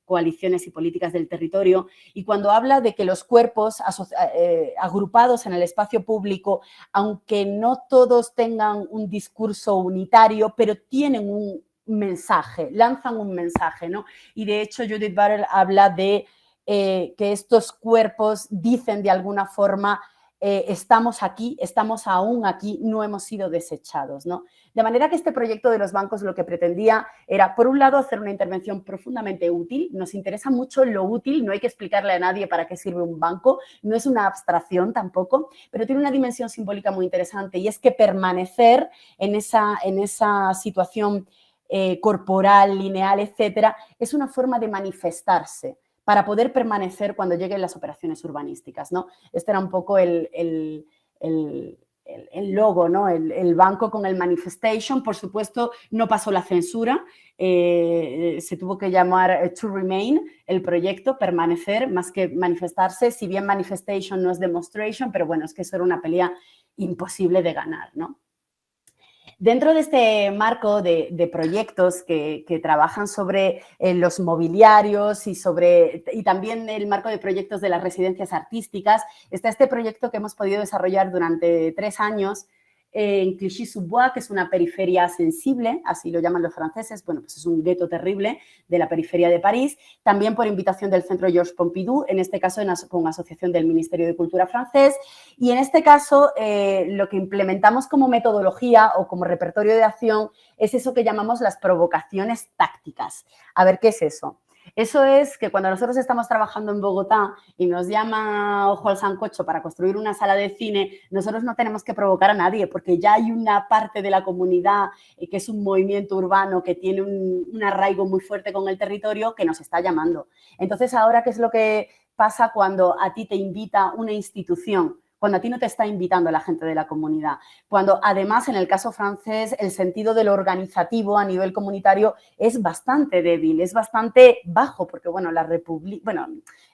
coaliciones y políticas del territorio, y cuando habla de que los cuerpos agrupados en el espacio público, aunque no todos tengan un discurso unitario, pero tienen un mensaje, lanzan un mensaje, ¿no? Y de hecho Judith Butler habla de que estos cuerpos dicen de alguna forma estamos aquí, estamos aún aquí, no hemos sido desechados, ¿no? De manera que este proyecto de los bancos lo que pretendía era, por un lado, hacer una intervención profundamente útil. Nos interesa mucho lo útil, no hay que explicarle a nadie para qué sirve un banco, no es una abstracción tampoco, pero tiene una dimensión simbólica muy interesante y es que permanecer en esa situación corporal, lineal, etcétera, es una forma de manifestarse para poder permanecer cuando lleguen las operaciones urbanísticas, ¿no? Este era un poco el logo, ¿no? El banco con el manifestation, por supuesto, no pasó la censura, se tuvo que llamar To Remain, el proyecto, permanecer, más que manifestarse, si bien manifestation no es demonstration, pero bueno, es que eso era una pelea imposible de ganar, ¿no? Dentro de este marco de proyectos que trabajan sobre los mobiliarios y también el marco de proyectos de las residencias artísticas, está este proyecto que hemos podido desarrollar durante 3 años en Clichy-sous-Bois, que es una periferia sensible, así lo llaman los franceses, bueno, pues es un gueto terrible de la periferia de París, también por invitación del Centro Georges Pompidou, en este caso con asociación del Ministerio de Cultura francés, y en este caso lo que implementamos como metodología o como repertorio de acción es eso que llamamos las provocaciones tácticas. A ver, ¿qué es eso? Eso es que cuando nosotros estamos trabajando en Bogotá y nos llama Ojo al Sancocho para construir una sala de cine, nosotros no tenemos que provocar a nadie porque ya hay una parte de la comunidad que es un movimiento urbano que tiene un arraigo muy fuerte con el territorio que nos está llamando. Entonces, ahora, ¿qué es lo que pasa cuando a ti te invita una institución? Cuando a ti no te está invitando la gente de la comunidad, cuando además en el caso francés el sentido de lo organizativo a nivel comunitario es bastante débil, es bastante bajo, porque bueno,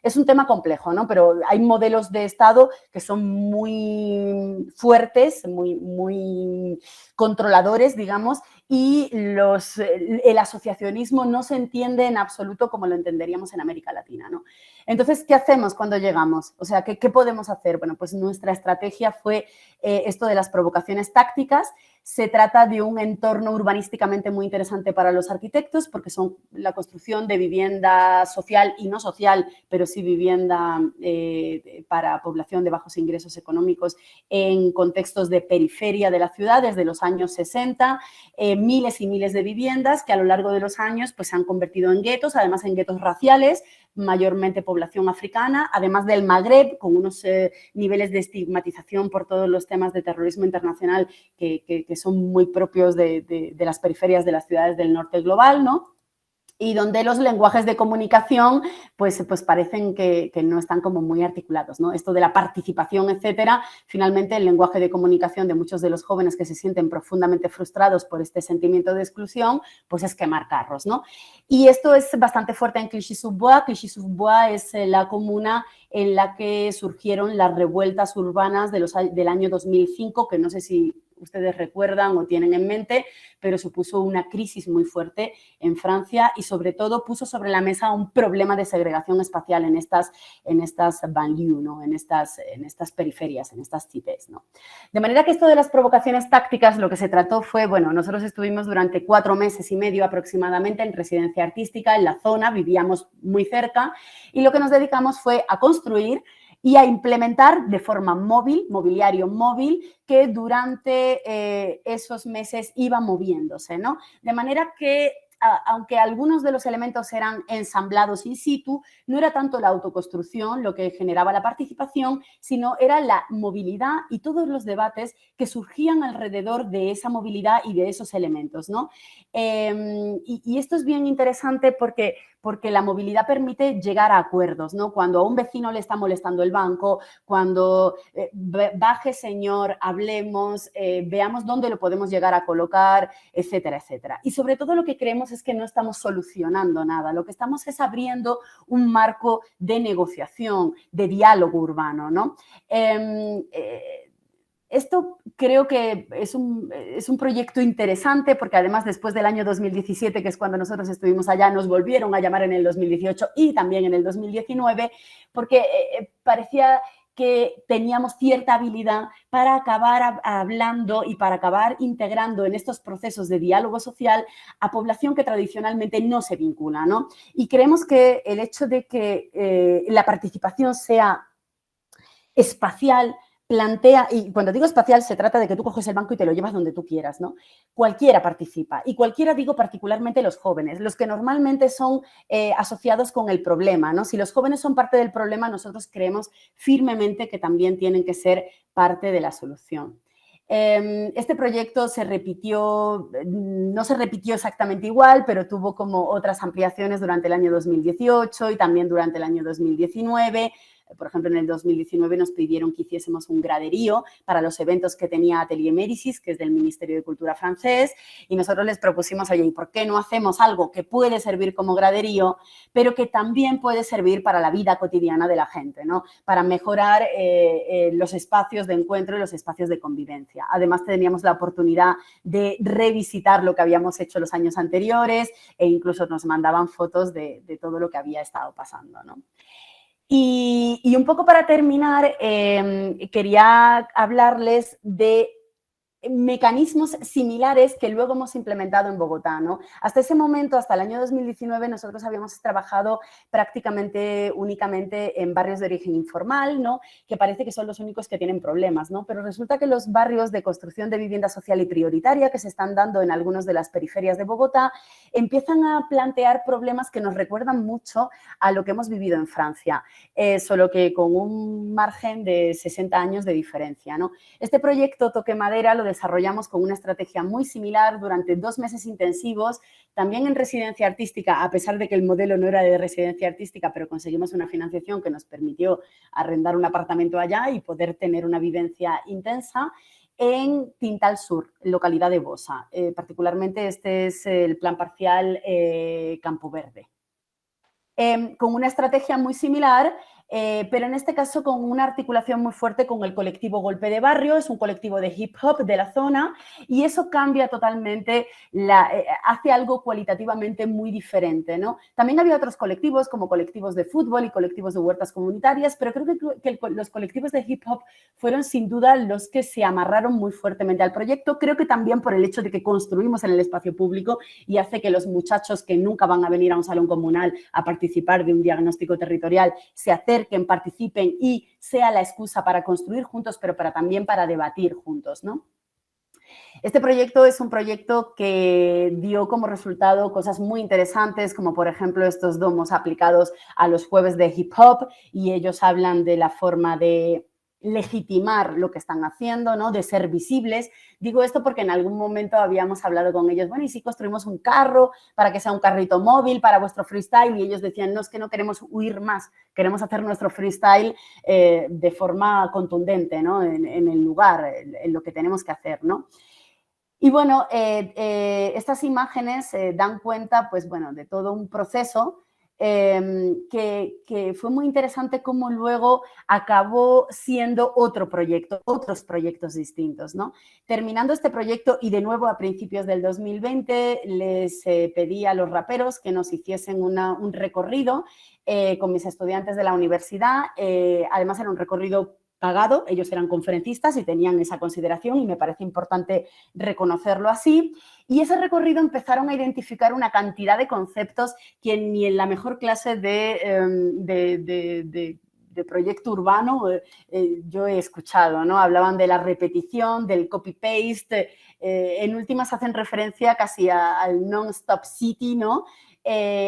es un tema complejo, ¿no? Pero hay modelos de Estado que son muy fuertes, muy controladores, digamos, y el asociacionismo no se entiende en absoluto como lo entenderíamos en América Latina, ¿no? Entonces, ¿qué hacemos cuando llegamos? O sea, ¿qué podemos hacer? Bueno, pues nuestra estrategia fue esto de las provocaciones tácticas. Se trata de un entorno urbanísticamente muy interesante para los arquitectos porque son la construcción de vivienda social y no social, pero sí vivienda para población de bajos ingresos económicos en contextos de periferia de la ciudad desde los años 60, miles y miles de viviendas que a lo largo de los años pues, se han convertido en guetos, además en guetos raciales, mayormente población africana, además del Magreb, con unos niveles de estigmatización por todos los temas de terrorismo internacional que son muy propios de las periferias de las ciudades del norte global, ¿no? Y donde los lenguajes de comunicación pues parecen que no están como muy articulados, ¿no? Esto de la participación, etcétera, finalmente el lenguaje de comunicación de muchos de los jóvenes que se sienten profundamente frustrados por este sentimiento de exclusión, pues es quemar carros, ¿no? Y esto es bastante fuerte en Clichy-sous-Bois. Clichy-sous-Bois es la comuna en la que surgieron las revueltas urbanas del año 2005, que no sé si ustedes recuerdan o tienen en mente, pero supuso una crisis muy fuerte en Francia y sobre todo puso sobre la mesa un problema de segregación espacial en estas banlieues, ¿no? en estas periferias, en estas cités, ¿no? De manera que esto de las provocaciones tácticas lo que se trató fue, bueno, nosotros estuvimos durante 4 meses y medio aproximadamente en residencia artística en la zona, vivíamos muy cerca y lo que nos dedicamos fue a construir y a implementar de forma móvil, mobiliario móvil, que durante esos meses iba moviéndose, ¿no? De manera que, aunque algunos de los elementos eran ensamblados in situ, no era tanto la autoconstrucción lo que generaba la participación, sino era la movilidad y todos los debates que surgían alrededor de esa movilidad y de esos elementos, ¿no? Y esto es bien interesante porque la movilidad permite llegar a acuerdos, ¿no? Cuando a un vecino le está molestando el banco, cuando baje señor, hablemos, veamos dónde lo podemos llegar a colocar, etcétera, etcétera. Y sobre todo lo que creemos es que no estamos solucionando nada, lo que estamos es abriendo un marco de negociación, de diálogo urbano, ¿no? Esto creo que es un proyecto interesante porque además después del año 2017, que es cuando nosotros estuvimos allá, nos volvieron a llamar en el 2018 y también en el 2019 porque parecía que teníamos cierta habilidad para acabar hablando y para acabar integrando en estos procesos de diálogo social a población que tradicionalmente no se vincula, ¿no? Y creemos que el hecho de que la participación sea espacial plantea, y cuando digo espacial se trata de que tú coges el banco y te lo llevas donde tú quieras, ¿no? Cualquiera participa y cualquiera, digo particularmente los jóvenes, los que normalmente son asociados con el problema, ¿no? Si los jóvenes son parte del problema, nosotros creemos firmemente que también tienen que ser parte de la solución. Este proyecto se repitió, no se repitió exactamente igual, pero tuvo como otras ampliaciones durante el año 2018 y también durante el año 2019. Por ejemplo, en el 2019 nos pidieron que hiciésemos un graderío para los eventos que tenía Atelier Médicis, que es del Ministerio de Cultura francés, y nosotros les propusimos, oye, ¿y por qué no hacemos algo que puede servir como graderío, pero que también puede servir para la vida cotidiana de la gente, ¿no? Para mejorar los espacios de encuentro y los espacios de convivencia. Además, teníamos la oportunidad de revisitar lo que habíamos hecho los años anteriores e incluso nos mandaban fotos de todo lo que había estado pasando, ¿no? Y un poco para terminar, quería hablarles de mecanismos similares que luego hemos implementado en Bogotá, ¿no? Hasta ese momento, hasta el año 2019, nosotros habíamos trabajado prácticamente únicamente en barrios de origen informal, ¿no? Que parece que son los únicos que tienen problemas, ¿no? Pero resulta que los barrios de construcción de vivienda social y prioritaria que se están dando en algunas de las periferias de Bogotá empiezan a plantear problemas que nos recuerdan mucho a lo que hemos vivido en Francia, solo que con un margen de 60 años de diferencia, ¿no? Este proyecto Toque Madera lo desarrollamos con una estrategia muy similar durante 2 meses intensivos, también en residencia artística, a pesar de que el modelo no era de residencia artística, pero conseguimos una financiación que nos permitió arrendar un apartamento allá y poder tener una vivencia intensa en Tintal Sur, localidad de Bosa. Particularmente este es el plan parcial Campo Verde. Con una estrategia muy similar, pero en este caso con una articulación muy fuerte con el colectivo Golpe de Barrio, es un colectivo de hip hop de la zona y eso cambia totalmente, hace algo cualitativamente muy diferente, ¿no? También había otros colectivos como colectivos de fútbol y colectivos de huertas comunitarias, pero creo que los colectivos de hip hop fueron sin duda los que se amarraron muy fuertemente al proyecto, creo que también por el hecho de que construimos en el espacio público y hace que los muchachos que nunca van a venir a un salón comunal a participar de un diagnóstico territorial se acerquen, participen y sea la excusa para construir juntos, pero también para debatir juntos, ¿no? Este proyecto es un proyecto que dio como resultado cosas muy interesantes, como por ejemplo estos domos aplicados a los jueves de hip hop y ellos hablan de la forma de legitimar lo que están haciendo, ¿no? De ser visibles. Digo esto porque en algún momento habíamos hablado con ellos, bueno, ¿y si construimos un carro para que sea un carrito móvil para vuestro freestyle? Y ellos decían, no, es que no queremos huir más, queremos hacer nuestro freestyle de forma contundente, ¿no? En el lugar, en lo que tenemos que hacer, ¿no? Y bueno, estas imágenes dan cuenta, pues bueno, de todo un proceso que fue muy interesante cómo luego acabó siendo otro proyecto, otros proyectos distintos, ¿no? Terminando este proyecto y de nuevo a principios del 2020 les pedí a los raperos que nos hiciesen un recorrido con mis estudiantes de la universidad, además era un recorrido pagado, ellos eran conferencistas y tenían esa consideración y me parece importante reconocerlo así. Y ese recorrido empezaron a identificar una cantidad de conceptos que ni en la mejor clase de proyecto urbano yo he escuchado, ¿no? Hablaban de la repetición, del copy-paste, en últimas hacen referencia casi al non-stop city, ¿no?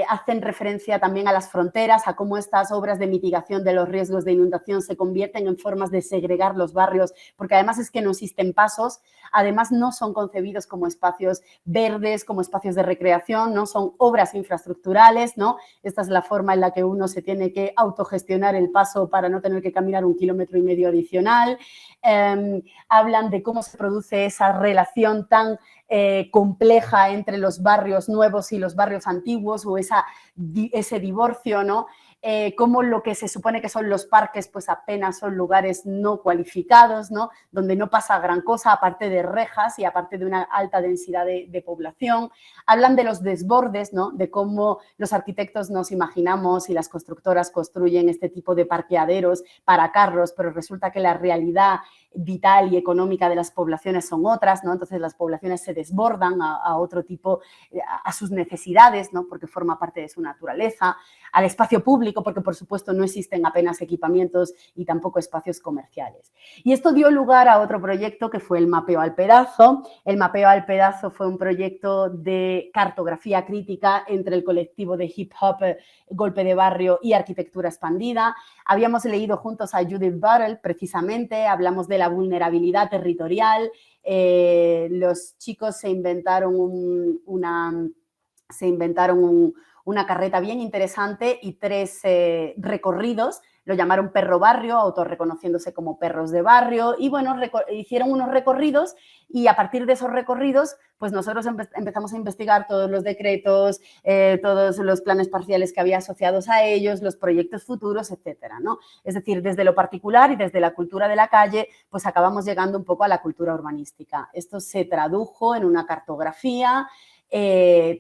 hacen referencia también a las fronteras, a cómo estas obras de mitigación de los riesgos de inundación se convierten en formas de segregar los barrios, porque además es que no existen pasos, además no son concebidos como espacios verdes, como espacios de recreación, ¿no? Son obras infraestructurales, ¿no? Esta es la forma en la que uno se tiene que autogestionar el paso para no tener que caminar 1,5 kilómetros adicional. Hablan de cómo se produce esa relación tan compleja entre los barrios nuevos y los barrios antiguos o ese divorcio, ¿no? Cómo lo que se supone que son los parques pues apenas son lugares no cualificados, ¿no? Donde no pasa gran cosa aparte de rejas y aparte de una alta densidad de población. Hablan de los desbordes, ¿no? De cómo los arquitectos nos imaginamos y las constructoras construyen este tipo de parqueaderos para carros, pero resulta que la realidad vital y económica de las poblaciones son otras, ¿no? Entonces las poblaciones se desbordan a otro tipo, a sus necesidades, ¿no? Porque forma parte de su naturaleza, al espacio público, porque por supuesto no existen apenas equipamientos y tampoco espacios comerciales. Y esto dio lugar a otro proyecto que fue el Mapeo al Pedazo. El Mapeo al Pedazo fue un proyecto de cartografía crítica entre el colectivo de hip hop Golpe de Barrio y Arquitectura Expandida. Habíamos leído juntos a Judith Butler, precisamente, hablamos de la vulnerabilidad territorial. Los chicos se inventaron una carreta bien interesante y 3 recorridos. Lo llamaron Perro Barrio, autorreconociéndose como perros de barrio. Y bueno, hicieron unos recorridos y a partir de esos recorridos, pues nosotros empezamos a investigar todos los decretos, todos los planes parciales que había asociados a ellos, los proyectos futuros, etcétera, ¿no? Es decir, desde lo particular y desde la cultura de la calle, pues acabamos llegando un poco a la cultura urbanística. Esto se tradujo en una cartografía,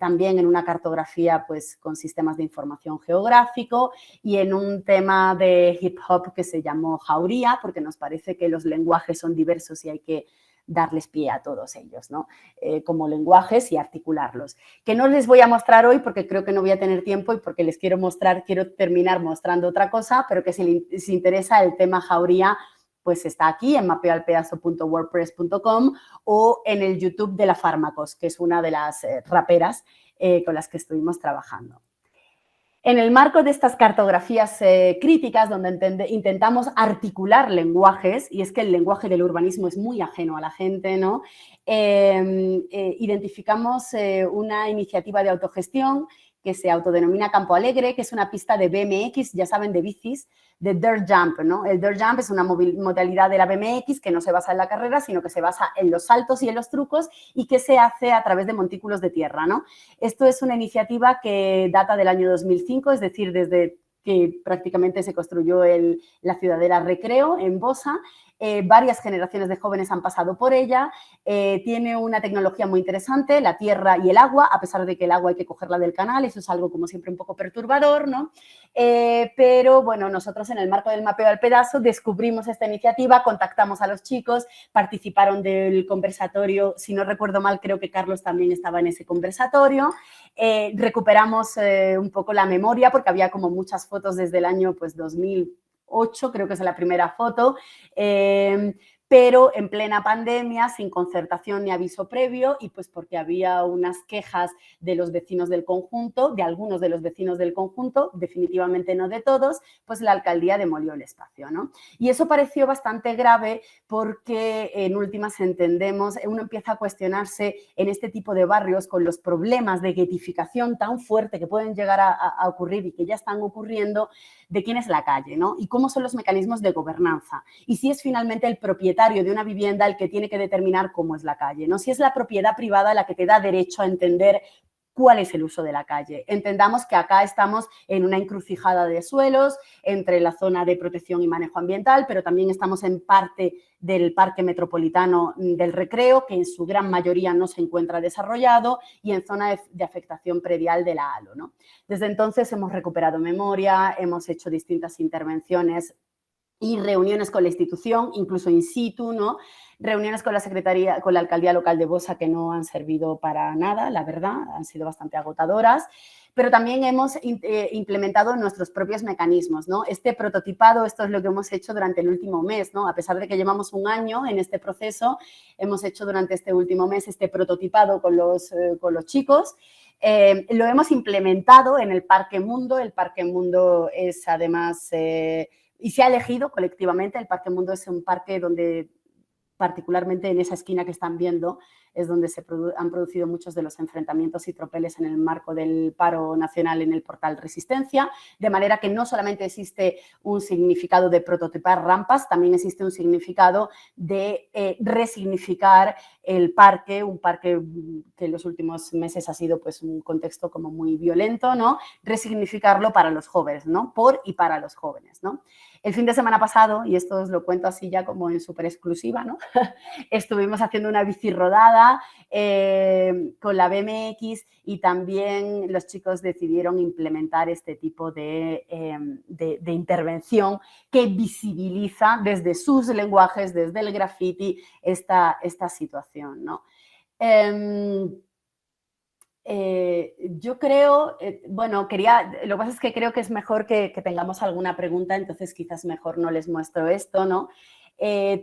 también en una cartografía pues, con sistemas de información geográfico y en un tema de hip hop que se llamó Jauría, porque nos parece que los lenguajes son diversos y hay que darles pie a todos ellos, ¿no? Como lenguajes y articularlos. Que no les voy a mostrar hoy porque creo que no voy a tener tiempo y porque les quiero terminar mostrando otra cosa, pero que si les interesa el tema Jauría, pues está aquí en mapeoalpedazo.wordpress.com o en el YouTube de la Fármacos, que es una de las raperas con las que estuvimos trabajando. En el marco de estas cartografías críticas, donde intentamos articular lenguajes, y es que el lenguaje del urbanismo es muy ajeno a la gente, ¿no? Identificamos una iniciativa de autogestión que se autodenomina Campo Alegre, que es una pista de BMX, ya saben, de bicis, de Dirt Jump, ¿no? El Dirt Jump es una modalidad de la BMX que no se basa en la carrera, sino que se basa en los saltos y en los trucos y que se hace a través de montículos de tierra, ¿no? Esto es una iniciativa que data del año 2005, es decir, desde que prácticamente se construyó la ciudadela Recreo en Bosa. Varias generaciones de jóvenes han pasado por ella, tiene una tecnología muy interesante, la tierra y el agua, a pesar de que el agua hay que cogerla del canal, eso es algo como siempre un poco perturbador, ¿no? Pero bueno, nosotros en el marco del Mapeo al Pedazo descubrimos esta iniciativa, contactamos a los chicos, participaron del conversatorio, si no recuerdo mal, creo que Carlos también estaba en ese conversatorio, recuperamos un poco la memoria porque había como muchas fotos desde el año pues 2008, creo que es la primera foto, pero en plena pandemia, sin concertación ni aviso previo y pues porque había unas quejas de los vecinos del conjunto, de algunos de los vecinos del conjunto, definitivamente no de todos, pues la alcaldía demolió el espacio, ¿no? Y eso pareció bastante grave porque en últimas entendemos, uno empieza a cuestionarse en este tipo de barrios con los problemas de guetificación tan fuerte que pueden llegar a ocurrir y que ya están ocurriendo, de quién es la calle, ¿no? Y cómo son los mecanismos de gobernanza. Y si es finalmente el propietario de una vivienda el que tiene que determinar cómo es la calle, ¿no? Si es la propiedad privada la que te da derecho a entender cuál es el uso de la calle. Entendamos que acá estamos en una encrucijada de suelos entre la zona de protección y manejo ambiental, pero también estamos en parte del Parque Metropolitano del Recreo, que en su gran mayoría no se encuentra desarrollado, y en zona de afectación predial de la ALO, ¿no? Desde entonces hemos recuperado memoria, hemos hecho distintas intervenciones y reuniones con la institución, incluso in situ, ¿no? Reuniones con la Secretaría, con la Alcaldía Local de Bosa que no han servido para nada, la verdad, han sido bastante agotadoras, pero también hemos implementado nuestros propios mecanismos, ¿no? Este prototipado, esto es lo que hemos hecho durante el último mes, ¿no? A pesar de que llevamos un año en este proceso, hemos hecho durante este último mes este prototipado con los chicos. Lo hemos implementado en el Parque Mundo. El Parque Mundo es además, y se ha elegido colectivamente, el Parque Mundo es un parque donde particularmente en esa esquina que están viendo, es donde han producido muchos de los enfrentamientos y tropeles en el marco del paro nacional en el portal Resistencia, de manera que no solamente existe un significado de prototipar rampas, también existe un significado de resignificar el parque, un parque que en los últimos meses ha sido pues un contexto como muy violento, ¿no? Resignificarlo para los jóvenes, ¿no? Por y para los jóvenes, ¿no? El fin de semana pasado, y esto os lo cuento así ya como en súper exclusiva, ¿no? Estuvimos haciendo una bicirodada con la BMX y también los chicos decidieron implementar este tipo de intervención que visibiliza desde sus lenguajes, desde el graffiti, esta situación, ¿no? Yo creo, bueno, lo que pasa es que creo que es mejor que tengamos alguna pregunta, entonces quizás mejor no les muestro esto, ¿no?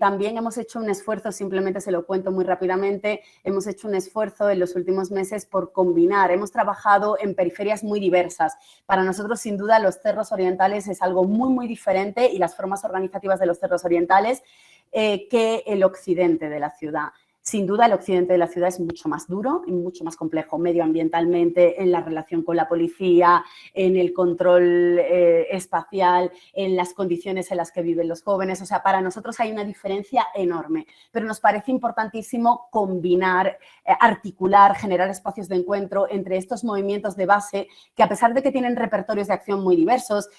También hemos hecho un esfuerzo, simplemente se lo cuento muy rápidamente, hemos hecho un esfuerzo en los últimos meses por combinar, hemos trabajado en periferias muy diversas. Para nosotros, sin duda, los cerros orientales es algo muy, muy diferente y las formas organizativas de los cerros orientales que el occidente de la ciudad. Sin duda, el occidente de la ciudad es mucho más duro y mucho más complejo medioambientalmente, en la relación con la policía, en el control espacial, en las condiciones en las que viven los jóvenes. O sea, para nosotros hay una diferencia enorme, pero nos parece importantísimo combinar, articular, generar espacios de encuentro entre estos movimientos de base que, a pesar de que tienen repertorios de acción muy diversos,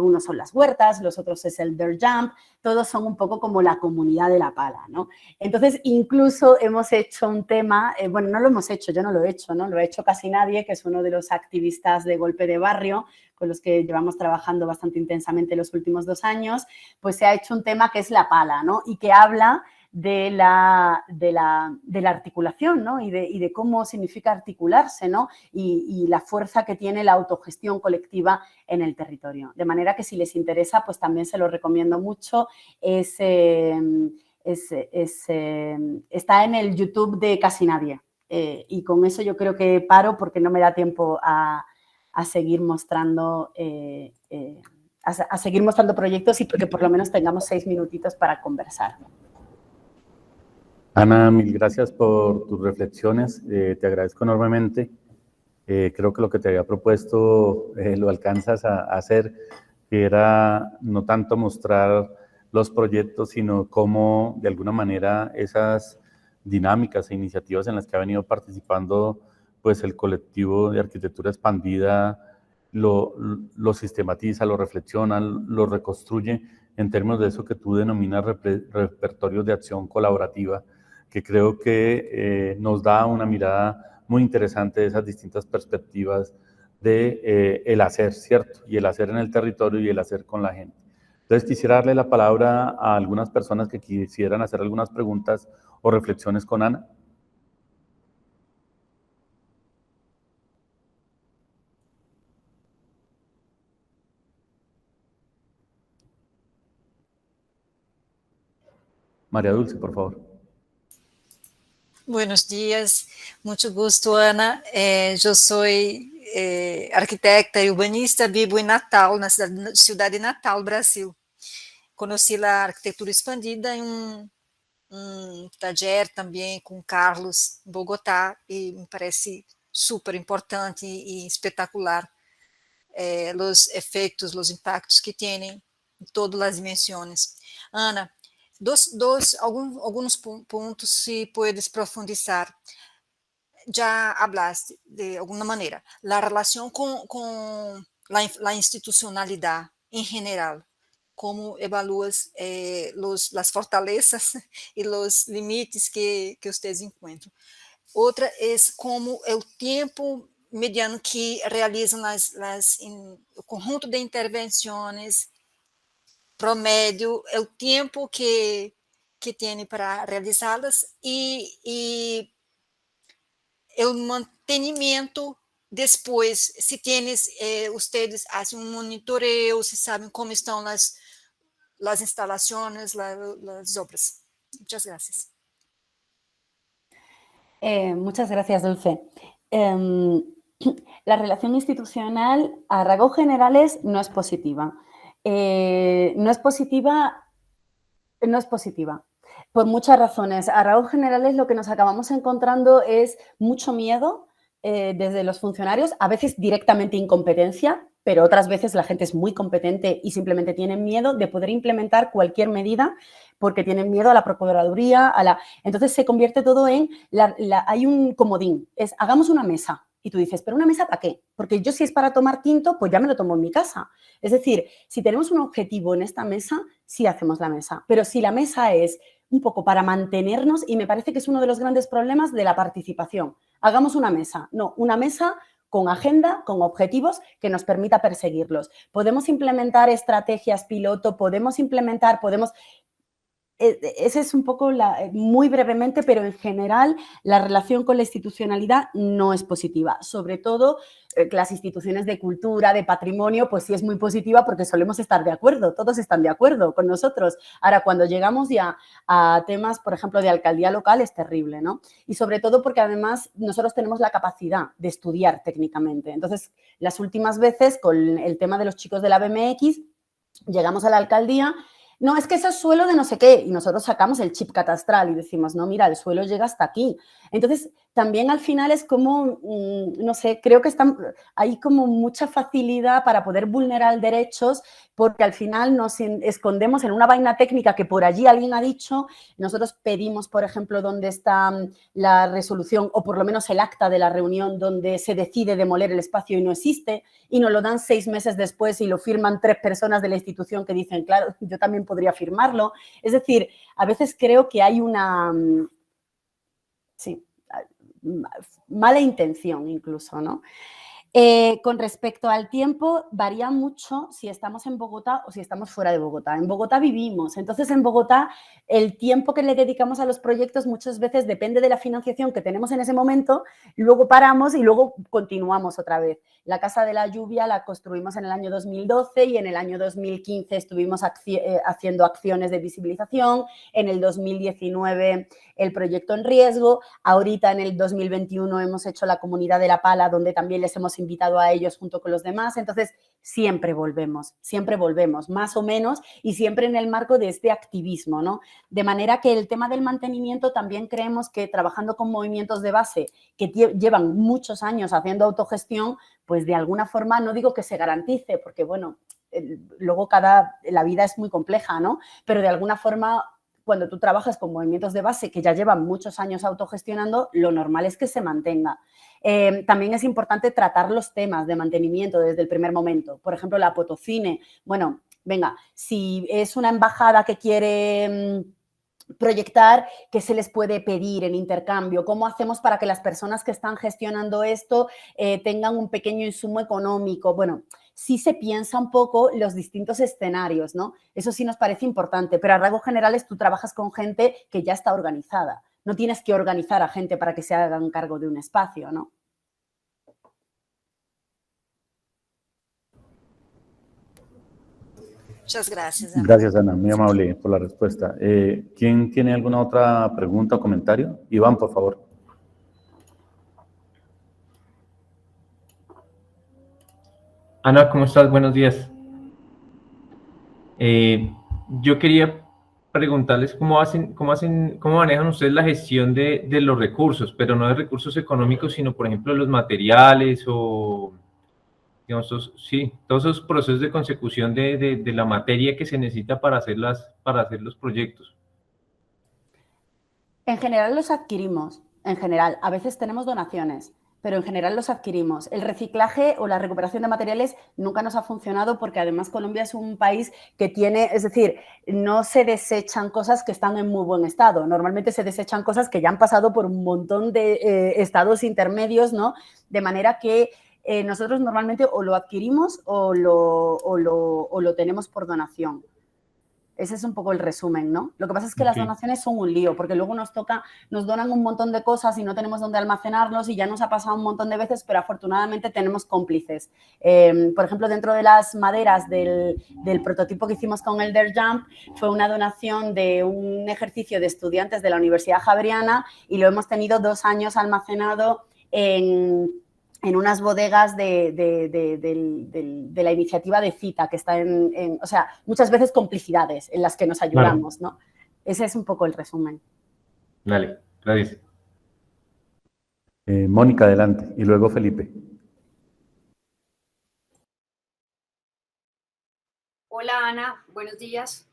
unos son las huertas, los otros es el dirt jump, todos son un poco como la comunidad de la pala, ¿no? Entonces, incluso hemos hecho un tema, bueno, no lo hemos hecho, yo no lo he hecho, ¿no? Lo ha hecho Casi Nadie, que es uno de los activistas de Golpe de Barrio, con los que llevamos trabajando bastante intensamente los últimos 2 años, pues se ha hecho un tema que es la pala, ¿no? Y que habla de la articulación, ¿no? Y de cómo significa articularse, ¿no? Y la fuerza que tiene la autogestión colectiva en el territorio. De manera que si les interesa, pues también se lo recomiendo mucho. Está en el YouTube de Casi Nadie. Y con eso yo creo que paro porque no me da tiempo a seguir mostrando a seguir mostrando proyectos y porque por lo menos tengamos 6 minutitos para conversar. Ana, mil gracias por tus reflexiones, te agradezco enormemente. Creo que lo que te había propuesto lo alcanzas a hacer, que era no tanto mostrar los proyectos, sino cómo de alguna manera esas dinámicas e iniciativas en las que ha venido participando pues el colectivo de arquitectura expandida lo sistematiza, lo reflexiona, lo reconstruye en términos de eso que tú denominas repertorios de acción colaborativa, que creo que nos da una mirada muy interesante de esas distintas perspectivas de el hacer, ¿cierto? Y el hacer en el territorio y el hacer con la gente. Entonces quisiera darle la palabra a algunas personas que quisieran hacer algunas preguntas o reflexiones con Ana. María Dulce, por favor. Buenos dias, muito gusto, Ana. Eu sou arquitecta e urbanista, vivo em Natal, na cidade de Natal, Brasil. Conheci a arquitetura expandida em um taller também com Carlos, em Bogotá, e me parece super importante e espetacular os efeitos, os impactos que tem em todas as dimensões. Ana, alguns pontos, se puedes profundizar. Ya hablaste de alguna manera, la relación con la institucionalidad en general, cómo evalúas las fortalezas y los límites que ustedes encuentran. Outra é como é o tempo mediano que realizam o conjunto de intervenções, promédio, é o tempo que tem para realizá-las e o mantenimento depois, se tienes, ustedes hacen un monitoreo, se saben cómo están las instalaciones, las obras. Muchas gracias. Muchas gracias, Dulce. la relación institucional a rasgos generales no es positiva. No es positiva por muchas razones. A rasgos generales lo que nos acabamos encontrando es mucho miedo desde los funcionarios, a veces directamente incompetencia, pero otras veces la gente es muy competente y simplemente tienen miedo de poder implementar cualquier medida porque tienen miedo a la procuraduría, entonces se convierte todo en, hay un comodín, es hagamos una mesa. Y tú dices, ¿pero una mesa para qué? Porque yo si es para tomar tinto, pues ya me lo tomo en mi casa. Es decir, si tenemos un objetivo en esta mesa, sí hacemos la mesa. Pero si la mesa es un poco para mantenernos, y me parece que es uno de los grandes problemas de la participación. Hagamos una mesa. No, una mesa con agenda, con objetivos que nos permita perseguirlos. Podemos implementar estrategias piloto, ese es un poco, muy brevemente, pero en general la relación con la institucionalidad no es positiva. Sobre todo las instituciones de cultura, de patrimonio, pues sí es muy positiva porque solemos estar de acuerdo, todos están de acuerdo con nosotros. Ahora, cuando llegamos ya a temas, por ejemplo, de alcaldía local, es terrible, ¿no? Y sobre todo porque además nosotros tenemos la capacidad de estudiar técnicamente. Entonces, las últimas veces con el tema de los chicos de la BMX, llegamos a la alcaldía. No, es que eso es suelo de no sé qué. Y nosotros sacamos el chip catastral y decimos, no, mira, el suelo llega hasta aquí. Entonces, también al final es como, no sé, creo que hay como mucha facilidad para poder vulnerar derechos porque al final nos escondemos en una vaina técnica que por allí alguien ha dicho. Nosotros pedimos, por ejemplo, dónde está la resolución o por lo menos el acta de la reunión donde se decide demoler el espacio y no existe y nos lo dan 6 meses después y lo firman 3 personas de la institución que dicen, claro, yo también podría firmarlo. Es decir, a veces creo que hay una, mala intención incluso, ¿no? Con respecto al tiempo, varía mucho si estamos en Bogotá o si estamos fuera de Bogotá. En Bogotá vivimos, entonces en Bogotá el tiempo que le dedicamos a los proyectos muchas veces depende de la financiación que tenemos en ese momento, luego paramos y luego continuamos otra vez. La Casa de la Lluvia la construimos en el año 2012 y en el año 2015 estuvimos haciendo acciones de visibilización, en el 2019 el proyecto en riesgo, ahorita en el 2021 hemos hecho la Comunidad de la Pala, donde también les hemos invitado a ellos junto con los demás. Entonces, siempre volvemos, más o menos, y siempre en el marco de este activismo, ¿no? De manera que el tema del mantenimiento también creemos que trabajando con movimientos de base que llevan muchos años haciendo autogestión, pues de alguna forma, no digo que se garantice, porque bueno, luego la vida es muy compleja, ¿no? Pero de alguna forma, cuando tú trabajas con movimientos de base que ya llevan muchos años autogestionando, lo normal es que se mantenga. También es importante tratar los temas de mantenimiento desde el primer momento. Por ejemplo, la Potocine. Bueno, venga, si es una embajada que quiere proyectar, ¿qué se les puede pedir en intercambio? ¿Cómo hacemos para que las personas que están gestionando esto tengan un pequeño insumo económico? Bueno, sí se piensa un poco los distintos escenarios, ¿no? Eso sí nos parece importante, pero a rasgos generales tú trabajas con gente que ya está organizada. No tienes que organizar a gente para que se hagan cargo de un espacio, ¿no? Muchas gracias, Ana. Gracias, Ana, muy amable por la respuesta. ¿Quién tiene alguna otra pregunta o comentario? Iván, por favor. Ana, ¿cómo estás? Buenos días. Yo quería preguntarles cómo manejan ustedes la gestión de los recursos, pero no de recursos económicos, sino, por ejemplo, los materiales o, digamos, todos esos procesos de consecución de la materia que se necesita para hacer los proyectos. En general los adquirimos, en general. A veces tenemos donaciones, pero en general los adquirimos. El reciclaje o la recuperación de materiales nunca nos ha funcionado porque además Colombia es un país que tiene, es decir, no se desechan cosas que están en muy buen estado. Normalmente se desechan cosas que ya han pasado por un montón de estados intermedios, ¿no? De manera que nosotros normalmente o lo adquirimos o lo tenemos por donación. Ese es un poco el resumen, ¿no? Lo que pasa es que las donaciones son un lío, porque luego nos donan un montón de cosas y no tenemos dónde almacenarlos y ya nos ha pasado un montón de veces, pero afortunadamente tenemos cómplices. Por ejemplo, dentro de las maderas del prototipo que hicimos con Elder Jump, fue una donación de un ejercicio de estudiantes de la Universidad Javeriana y lo hemos tenido 2 años almacenado en unas bodegas de la iniciativa de Cita, que está o sea, muchas veces complicidades en las que nos ayudamos, ¿no? Ese es un poco el resumen. Dale, gracias. Mónica, adelante, y luego Felipe. Hola Ana, buenos días.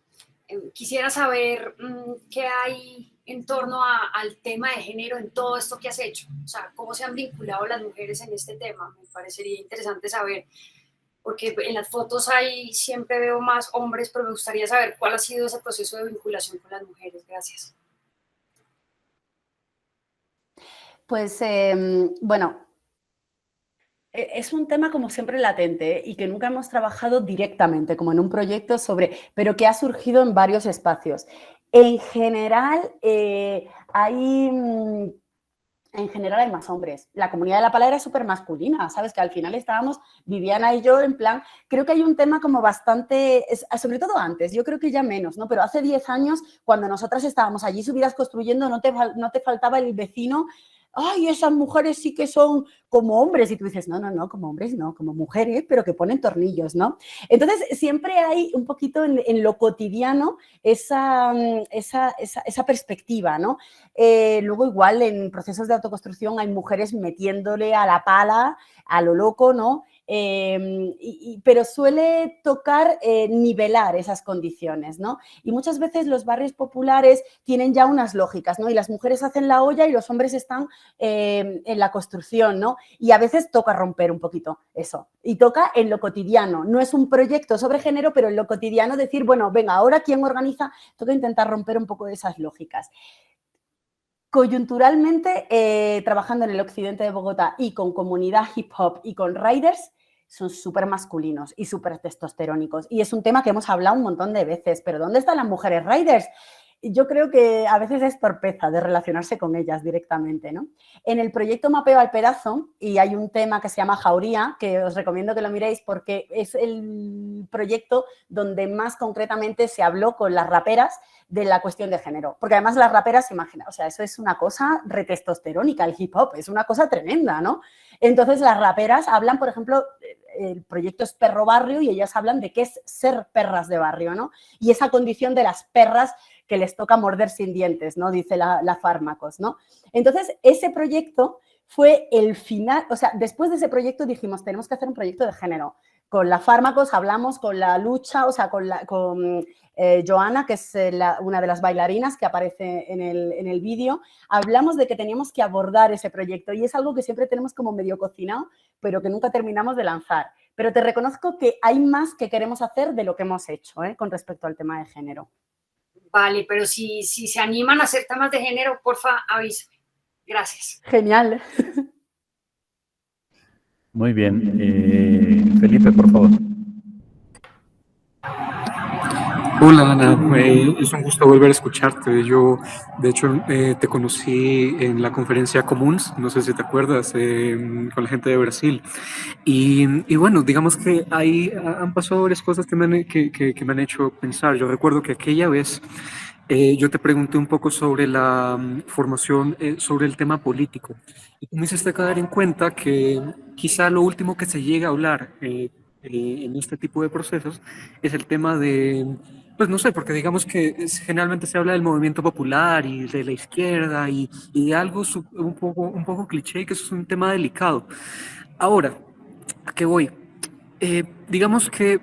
Quisiera saber qué hay en torno al tema de género en todo esto que has hecho. O sea, cómo se han vinculado las mujeres en este tema. Me parecería interesante saber, porque en las fotos siempre veo más hombres, pero me gustaría saber cuál ha sido ese proceso de vinculación con las mujeres. Gracias. Pues, bueno, es un tema como siempre latente y que nunca hemos trabajado directamente, como en un proyecto pero que ha surgido en varios espacios. En general, hay más hombres. La comunidad de La Pala era súper masculina, ¿sabes? Que al final estábamos, Viviana y yo, en plan, creo que hay un tema como bastante, sobre todo antes, yo creo que ya menos, ¿no? Pero hace 10 años, cuando nosotras estábamos allí subidas construyendo, no te faltaba el vecino. ¡Ay, esas mujeres sí que son como hombres! Y tú dices, no, como hombres no, como mujeres, pero que ponen tornillos, ¿no? Entonces, siempre hay un poquito en lo cotidiano esa perspectiva, ¿no? Luego, igual, en procesos de autoconstrucción hay mujeres metiéndole a la pala, a lo loco, ¿no? Pero suele tocar nivelar esas condiciones, ¿no? Y muchas veces los barrios populares tienen ya unas lógicas, ¿no? Y las mujeres hacen la olla y los hombres están en la construcción, ¿no? Y a veces toca romper un poquito eso. Y toca en lo cotidiano. No es un proyecto sobre género, pero en lo cotidiano decir, bueno, venga, ahora ¿quién organiza? Toca intentar romper un poco de esas lógicas. Coyunturalmente, trabajando en el occidente de Bogotá y con comunidad hip hop y con riders, son súper masculinos y súper testosterónicos. Y es un tema que hemos hablado un montón de veces, pero ¿dónde están las mujeres riders? Yo creo que a veces es torpeza de relacionarse con ellas directamente, ¿no? En el proyecto Mapeo al Pedazo, y hay un tema que se llama Jauría, que os recomiendo que lo miréis porque es el proyecto donde más concretamente se habló con las raperas de la cuestión de género. Porque además las raperas, imagina, o sea, eso es una cosa retestosterónica, el hip hop, es una cosa tremenda, ¿no? Entonces las raperas hablan, por ejemplo, el proyecto es Perro Barrio y ellas hablan de qué es ser perras de barrio, ¿no? Y esa condición de las perras que les toca morder sin dientes, ¿no? Dice la Fármacos, ¿no? Entonces, ese proyecto fue el final, o sea, después de ese proyecto dijimos, tenemos que hacer un proyecto de género. Con la Fármacos hablamos con la lucha, o sea, con Joana, que es una de las bailarinas que aparece en el vídeo, hablamos de que teníamos que abordar ese proyecto y es algo que siempre tenemos como medio cocinado, pero que nunca terminamos de lanzar. Pero te reconozco que hay más que queremos hacer de lo que hemos hecho, con respecto al tema de género. Vale, pero si se animan a hacer temas de género, porfa, avísame. Gracias. Genial. Muy bien. Felipe, por favor. Hola Ana, es un gusto volver a escucharte. Yo, de hecho, te conocí en la conferencia Comuns, no sé si te acuerdas, con la gente de Brasil. Y bueno, digamos que ahí han pasado varias cosas que me han hecho pensar. Yo recuerdo que aquella vez yo te pregunté un poco sobre la formación, sobre el tema político. Y tú me hiciste caer en cuenta que quizá lo último que se llega a hablar en este tipo de procesos es el tema de, pues no sé, porque digamos que generalmente se habla del movimiento popular y de la izquierda y de algo un poco cliché, que eso es un tema delicado. Ahora, ¿a qué voy? Digamos que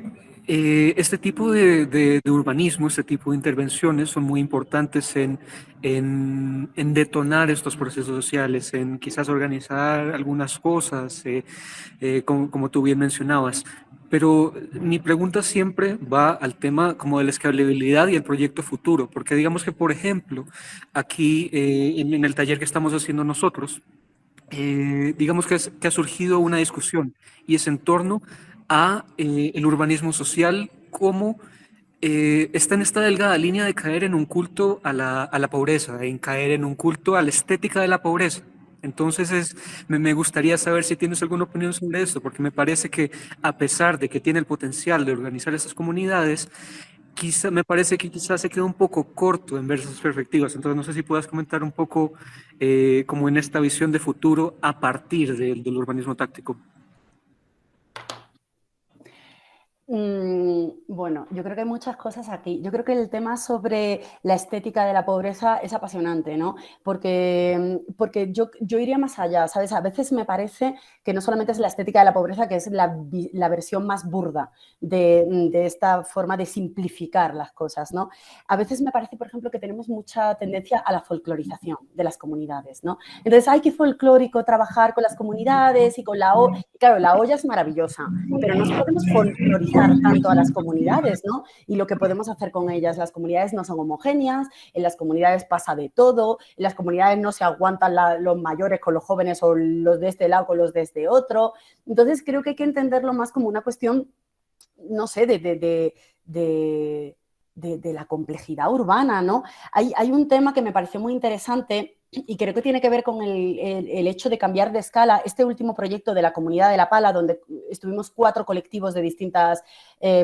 este tipo de urbanismo, este tipo de intervenciones son muy importantes en detonar estos procesos sociales, en quizás organizar algunas cosas, como tú bien mencionabas. Pero mi pregunta siempre va al tema como de la escalabilidad y el proyecto futuro, porque digamos que, por ejemplo, aquí en el taller que estamos haciendo nosotros, digamos que ha surgido una discusión y es en torno a el urbanismo social como está en esta delgada línea de caer en un culto a la pobreza, en caer en un culto a la estética de la pobreza. Entonces me gustaría saber si tienes alguna opinión sobre esto, porque me parece que a pesar de que tiene el potencial de organizar estas comunidades, quizá, me parece que quizás se queda un poco corto en ver esas perspectivas. Entonces, no sé si puedas comentar un poco como en esta visión de futuro a partir del urbanismo táctico. Bueno, yo creo que hay muchas cosas aquí. Yo creo que el tema sobre la estética de la pobreza es apasionante, ¿no? Porque yo iría más allá, ¿sabes? A veces me parece que no solamente es la estética de la pobreza, que es la versión más burda de esta forma de simplificar las cosas, ¿no? A veces me parece, por ejemplo, que tenemos mucha tendencia a la folclorización de las comunidades, ¿no? Entonces, hay que folclórico trabajar con las comunidades y con la olla. Claro, la olla es maravillosa, pero no podemos folclorizar tanto a las comunidades, ¿no? Y lo que podemos hacer con ellas. Las comunidades no son homogéneas, en las comunidades pasa de todo, en las comunidades no se aguantan los mayores con los jóvenes o los de este lado con los de este otro. Entonces, creo que hay que entenderlo más como una cuestión, no sé, de la complejidad urbana, ¿no? Hay un tema que me pareció muy interesante y creo que tiene que ver con el hecho de cambiar de escala. Este último proyecto de la Comunidad de La Pala, donde estuvimos 4 colectivos de distintas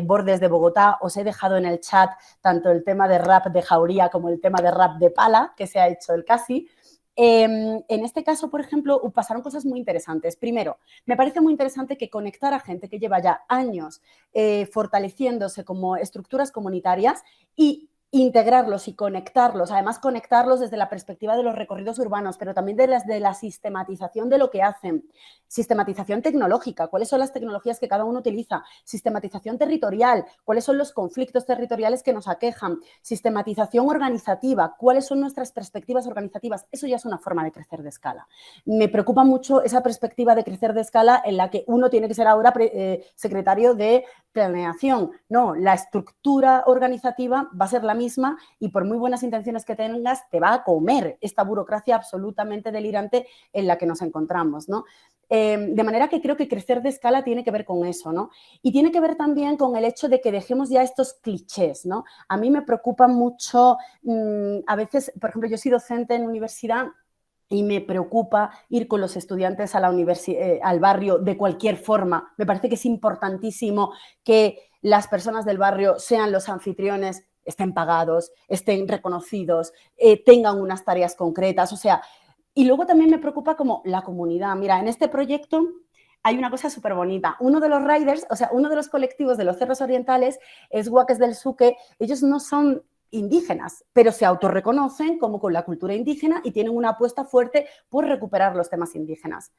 bordes de Bogotá, os he dejado en el chat tanto el tema de rap de Jauría como el tema de rap de Pala, que se ha hecho el CASI. En este caso, por ejemplo, pasaron cosas muy interesantes. Primero, me parece muy interesante que conectar a gente que lleva ya años fortaleciéndose como estructuras comunitarias y integrarlos y conectarlos, además conectarlos desde la perspectiva de los recorridos urbanos, pero también de la sistematización de lo que hacen, sistematización tecnológica, cuáles son las tecnologías que cada uno utiliza, sistematización territorial, cuáles son los conflictos territoriales que nos aquejan, sistematización organizativa, cuáles son nuestras perspectivas organizativas. Eso ya es una forma de crecer de escala. Me preocupa mucho esa perspectiva de crecer de escala en la que uno tiene que ser ahora secretario de planeación. No, la estructura organizativa va a ser la misma y por muy buenas intenciones que tengas, te va a comer esta burocracia absolutamente delirante en la que nos encontramos, ¿no? De manera que creo que crecer de escala tiene que ver con eso, ¿no? Y tiene que ver también con el hecho de que dejemos ya estos clichés, ¿no? A mí me preocupa mucho, a veces, por ejemplo, yo soy docente en universidad y me preocupa ir con los estudiantes a al barrio de cualquier forma. Me parece que es importantísimo que las personas del barrio sean los anfitriones, estén pagados, estén reconocidos, tengan unas tareas concretas, o sea, y luego también me preocupa como la comunidad. Mira, en este proyecto hay una cosa súper bonita. Uno de los riders, o sea, uno de los colectivos de los Cerros Orientales es Huaques del Suque. Ellos no son indígenas, pero se autorreconocen como con la cultura indígena y tienen una apuesta fuerte por recuperar los temas indígenas.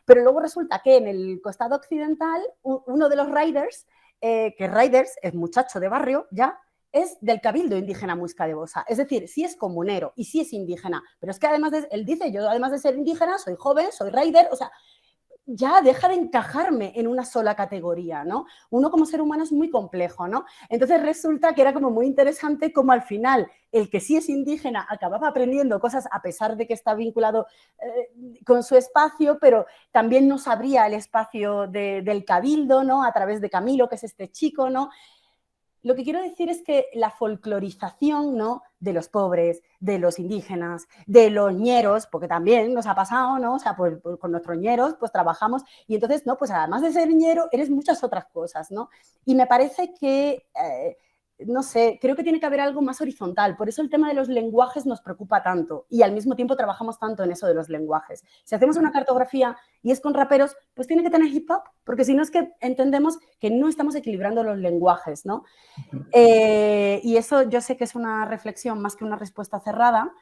Pero luego resulta que en el costado occidental, uno de los riders, que riders es muchacho de barrio ya, es del Cabildo Indígena Muisca de Bosa. Es decir, sí es comunero y sí es indígena, pero es que además él dice, yo además de ser indígena, soy joven, soy rider, o sea, ya deja de encajarme en una sola categoría, ¿no? Uno como ser humano es muy complejo, ¿no? Entonces resulta que era como muy interesante como al final el que sí es indígena acababa aprendiendo cosas a pesar de que está vinculado con su espacio, pero también nos abría el espacio del Cabildo, ¿no? A través de Camilo, que es este chico, ¿no? Lo que quiero decir es que la folclorización, ¿no?, de los pobres, de los indígenas, de los ñeros, porque también nos ha pasado, ¿no? O sea, pues con nuestros ñeros pues trabajamos y entonces, ¿no? Pues además de ser ñero, eres muchas otras cosas, ¿no? Y me parece que, no sé, creo que tiene que haber algo más horizontal. Por eso el tema de los lenguajes nos preocupa tanto y al mismo tiempo trabajamos tanto en eso de los lenguajes. Si hacemos una cartografía y es con raperos, pues tiene que tener hip hop, porque si no es que entendemos que no estamos equilibrando los lenguajes, ¿no? Y eso yo sé que es una reflexión más que una respuesta cerrada,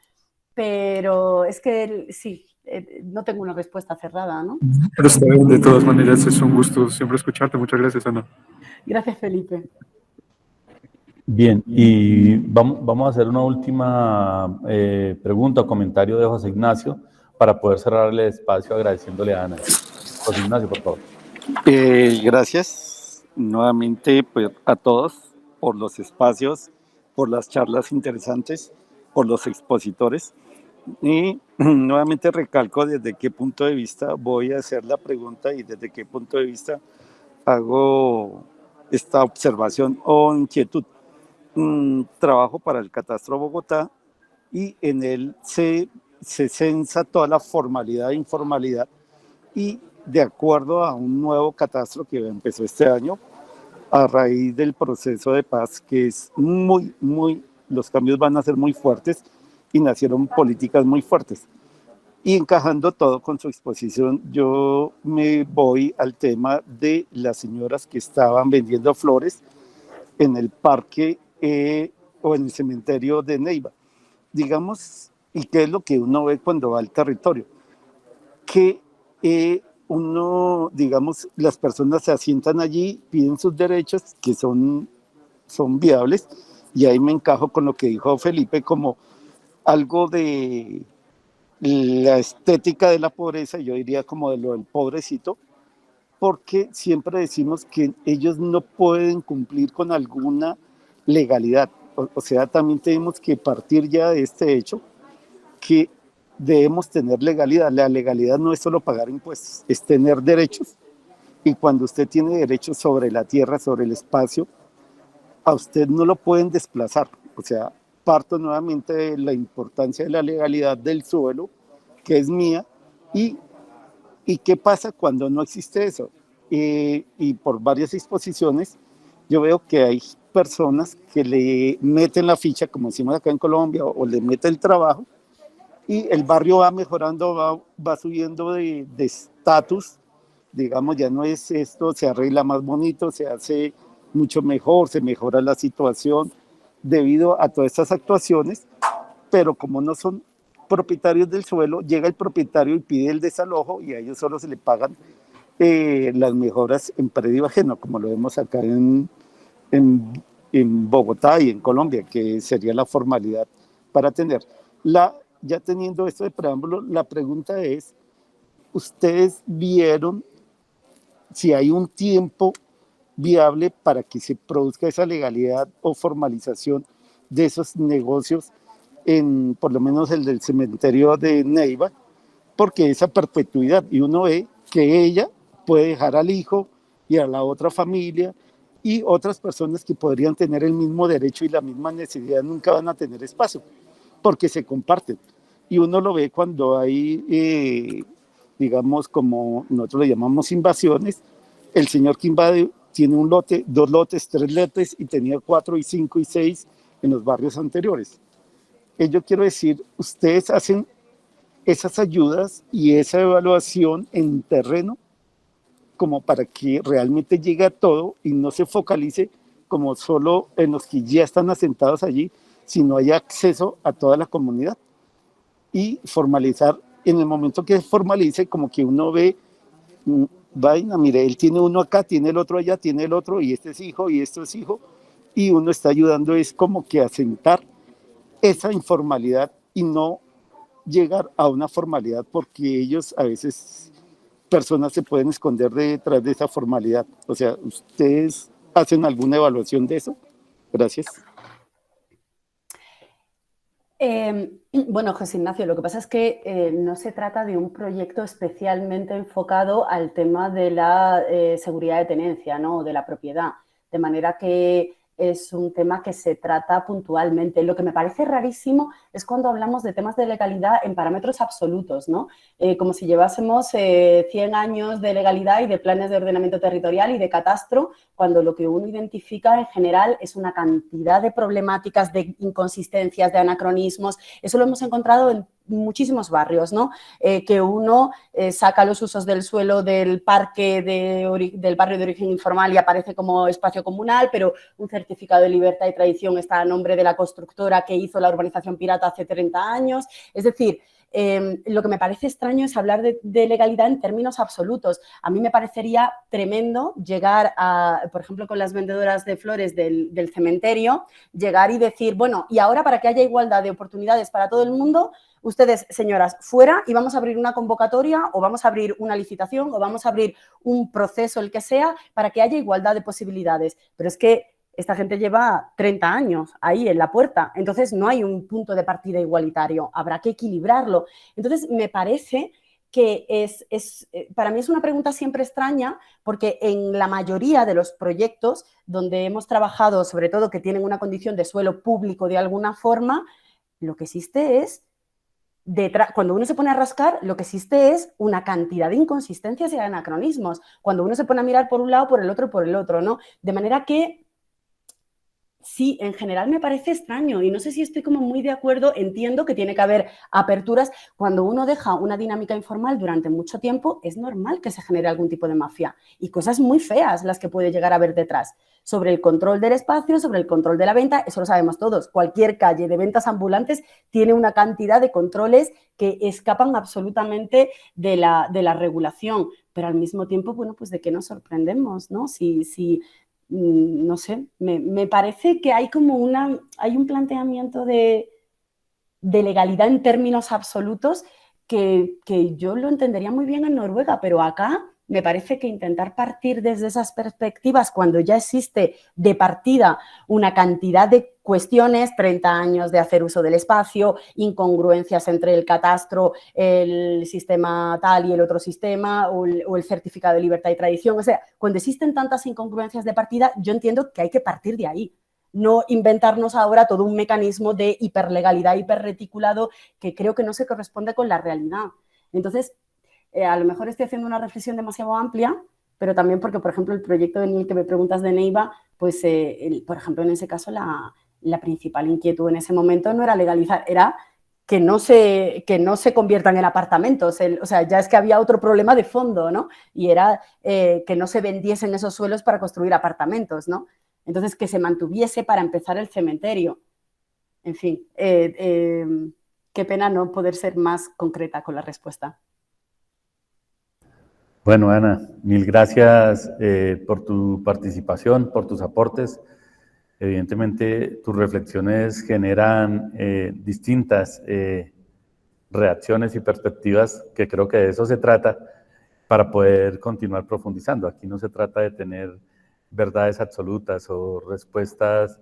pero es que sí, no tengo una respuesta cerrada, ¿no? Pero está bien, de todas maneras, es un gusto siempre escucharte. Muchas gracias, Ana. Gracias, Felipe. Bien, y vamos a hacer una última pregunta o comentario de José Ignacio para poder cerrarle el espacio agradeciéndole a Ana. José Ignacio, por favor. Gracias nuevamente pues, a todos por los espacios, por las charlas interesantes, por los expositores. Y nuevamente recalco desde qué punto de vista voy a hacer la pregunta y desde qué punto de vista hago esta observación o inquietud. Trabajo para el Catastro Bogotá y en él se censa toda la formalidad e informalidad y de acuerdo a un nuevo catastro que empezó este año, a raíz del proceso de paz, que es los cambios van a ser muy fuertes y nacieron políticas muy fuertes. Y encajando todo con su exposición, yo me voy al tema de las señoras que estaban vendiendo flores en el parque o en el cementerio de Neiva. Digamos, ¿y qué es lo que uno ve cuando va al territorio? Que uno, digamos, las personas se asientan allí, piden sus derechos, que son viables, y ahí me encajo con lo que dijo Felipe, como algo de la estética de la pobreza, yo diría como de lo del pobrecito, porque siempre decimos que ellos no pueden cumplir con alguna legalidad. O sea, también tenemos que partir ya de este hecho que debemos tener legalidad. La legalidad no es solo pagar impuestos, es tener derechos. Y cuando usted tiene derechos sobre la tierra, sobre el espacio, a usted no lo pueden desplazar. O sea, parto nuevamente de la importancia de la legalidad del suelo, que es mía, y qué pasa cuando no existe eso. Y por varias exposiciones, yo veo que hay personas que le meten la ficha, como decimos acá en Colombia, o le meten el trabajo, y el barrio va mejorando, va subiendo de estatus, digamos, ya no es esto, se arregla más bonito, se hace mucho mejor, se mejora la situación debido a todas estas actuaciones, pero como no son propietarios del suelo, llega el propietario y pide el desalojo y a ellos solo se le pagan las mejoras en predio ajeno, como lo vemos acá en Bogotá y en Colombia, que sería la formalidad para tener. Ya teniendo esto de preámbulo, la pregunta es, ¿ustedes vieron si hay un tiempo viable para que se produzca esa legalidad o formalización de esos negocios, por lo menos el del cementerio de Neiva, porque esa perpetuidad, y uno ve que ella puede dejar al hijo y a la otra familia, y otras personas que podrían tener el mismo derecho y la misma necesidad nunca van a tener espacio, porque se comparten. Y uno lo ve cuando hay, digamos, como nosotros le llamamos invasiones, el señor que invade tiene un lote, 2 lotes, 3 lotes, y tenía 4 y 5 y 6 en los barrios anteriores. Yo quiero decir, ustedes hacen esas ayudas y esa evaluación en terreno como para que realmente llegue a todo y no se focalice como solo en los que ya están asentados allí, sino haya acceso a toda la comunidad. Y formalizar, en el momento que se formalice, como que uno ve, vaina, mire, él tiene uno acá, tiene el otro allá, tiene el otro, y este es hijo, y esto es hijo, y uno está ayudando es como que a sentar esa informalidad y no llegar a una formalidad, porque ellos a veces, personas se pueden esconder detrás de esa formalidad. O sea, ¿ustedes hacen alguna evaluación de eso? Gracias. Bueno, José Ignacio, lo que pasa es que no se trata de un proyecto especialmente enfocado al tema de la seguridad de tenencia, ¿no? De la propiedad, de manera que es un tema que se trata puntualmente. Lo que me parece rarísimo es cuando hablamos de temas de legalidad en parámetros absolutos, ¿no? Como si llevásemos 100 años de legalidad y de planes de ordenamiento territorial y de catastro, cuando lo que uno identifica en general es una cantidad de problemáticas, de inconsistencias, de anacronismos. Eso lo hemos encontrado en muchísimos barrios, ¿no? Que uno saca los usos del suelo del parque del barrio de origen informal y aparece como espacio comunal, pero un certificado de libertad y tradición está a nombre de la constructora que hizo la urbanización pirata hace 30 años. Es decir, lo que me parece extraño es hablar de legalidad en términos absolutos. A mí me parecería tremendo llegar a, por ejemplo, con las vendedoras de flores del cementerio, llegar y decir, bueno, y ahora para que haya igualdad de oportunidades para todo el mundo, ustedes, señoras, fuera y vamos a abrir una convocatoria o vamos a abrir una licitación o vamos a abrir un proceso, el que sea, para que haya igualdad de posibilidades. Pero es que esta gente lleva 30 años ahí en la puerta, entonces no hay un punto de partida igualitario, habrá que equilibrarlo. Entonces, me parece que para mí es una pregunta siempre extraña porque en la mayoría de los proyectos donde hemos trabajado, sobre todo que tienen una condición de suelo público de alguna forma, lo que existe es cuando uno se pone a rascar, lo que existe es una cantidad de inconsistencias y de anacronismos. Cuando uno se pone a mirar por un lado, por el otro, ¿no? De manera que sí, en general me parece extraño y no sé si estoy como muy de acuerdo, entiendo que tiene que haber aperturas. Cuando uno deja una dinámica informal durante mucho tiempo, es normal que se genere algún tipo de mafia y cosas muy feas las que puede llegar a haber detrás. Sobre el control del espacio, sobre el control de la venta, eso lo sabemos todos. Cualquier calle de ventas ambulantes tiene una cantidad de controles que escapan absolutamente de la regulación, pero al mismo tiempo, bueno, pues de qué nos sorprendemos, ¿no? No sé, me parece que hay como hay un planteamiento de legalidad en términos absolutos que yo lo entendería muy bien en Noruega, pero acá me parece que intentar partir desde esas perspectivas cuando ya existe de partida una cantidad de cuestiones, 30 años de hacer uso del espacio, incongruencias entre el catastro, el sistema tal y el otro sistema, o el certificado de libertad y tradición. O sea, cuando existen tantas incongruencias de partida, yo entiendo que hay que partir de ahí. No inventarnos ahora todo un mecanismo de hiperlegalidad, hiperreticulado, que creo que no se corresponde con la realidad. Entonces, a lo mejor estoy haciendo una reflexión demasiado amplia, pero también porque, por ejemplo, el proyecto en el que me preguntas de Neiva, pues, por ejemplo, en ese caso, la principal inquietud en ese momento no era legalizar, era que no se conviertan en apartamentos. O sea, ya es que había otro problema de fondo, ¿no? Y era que no se vendiesen esos suelos para construir apartamentos, ¿no? Entonces, que se mantuviese para empezar el cementerio. En fin, qué pena no poder ser más concreta con la respuesta. Bueno, Ana, mil gracias por tu participación, por tus aportes. Evidentemente, tus reflexiones generan distintas reacciones y perspectivas, que creo que de eso se trata, para poder continuar profundizando. Aquí no se trata de tener verdades absolutas o respuestas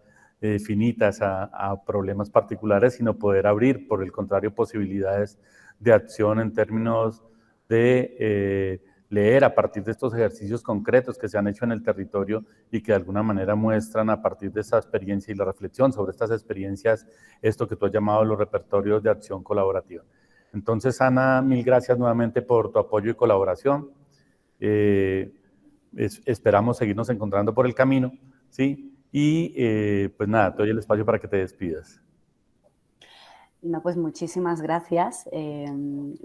finitas a problemas particulares, sino poder abrir, por el contrario, posibilidades de acción en términos de leer a partir de estos ejercicios concretos que se han hecho en el territorio y que de alguna manera muestran a partir de esa experiencia y la reflexión sobre estas experiencias, esto que tú has llamado los repertorios de acción colaborativa. Entonces, Ana, mil gracias nuevamente por tu apoyo y colaboración. Esperamos seguirnos encontrando por el camino, ¿sí? Y pues nada, te doy el espacio para que te despidas. No, pues muchísimas gracias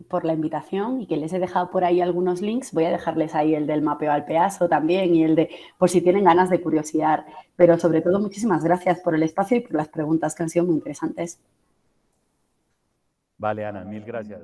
por la invitación y que les he dejado por ahí algunos links. Voy a dejarles ahí el del mapeo al peazo también y el de, por si tienen ganas de curiosear. Pero sobre todo, muchísimas gracias por el espacio y por las preguntas que han sido muy interesantes. Vale, Ana, mil gracias.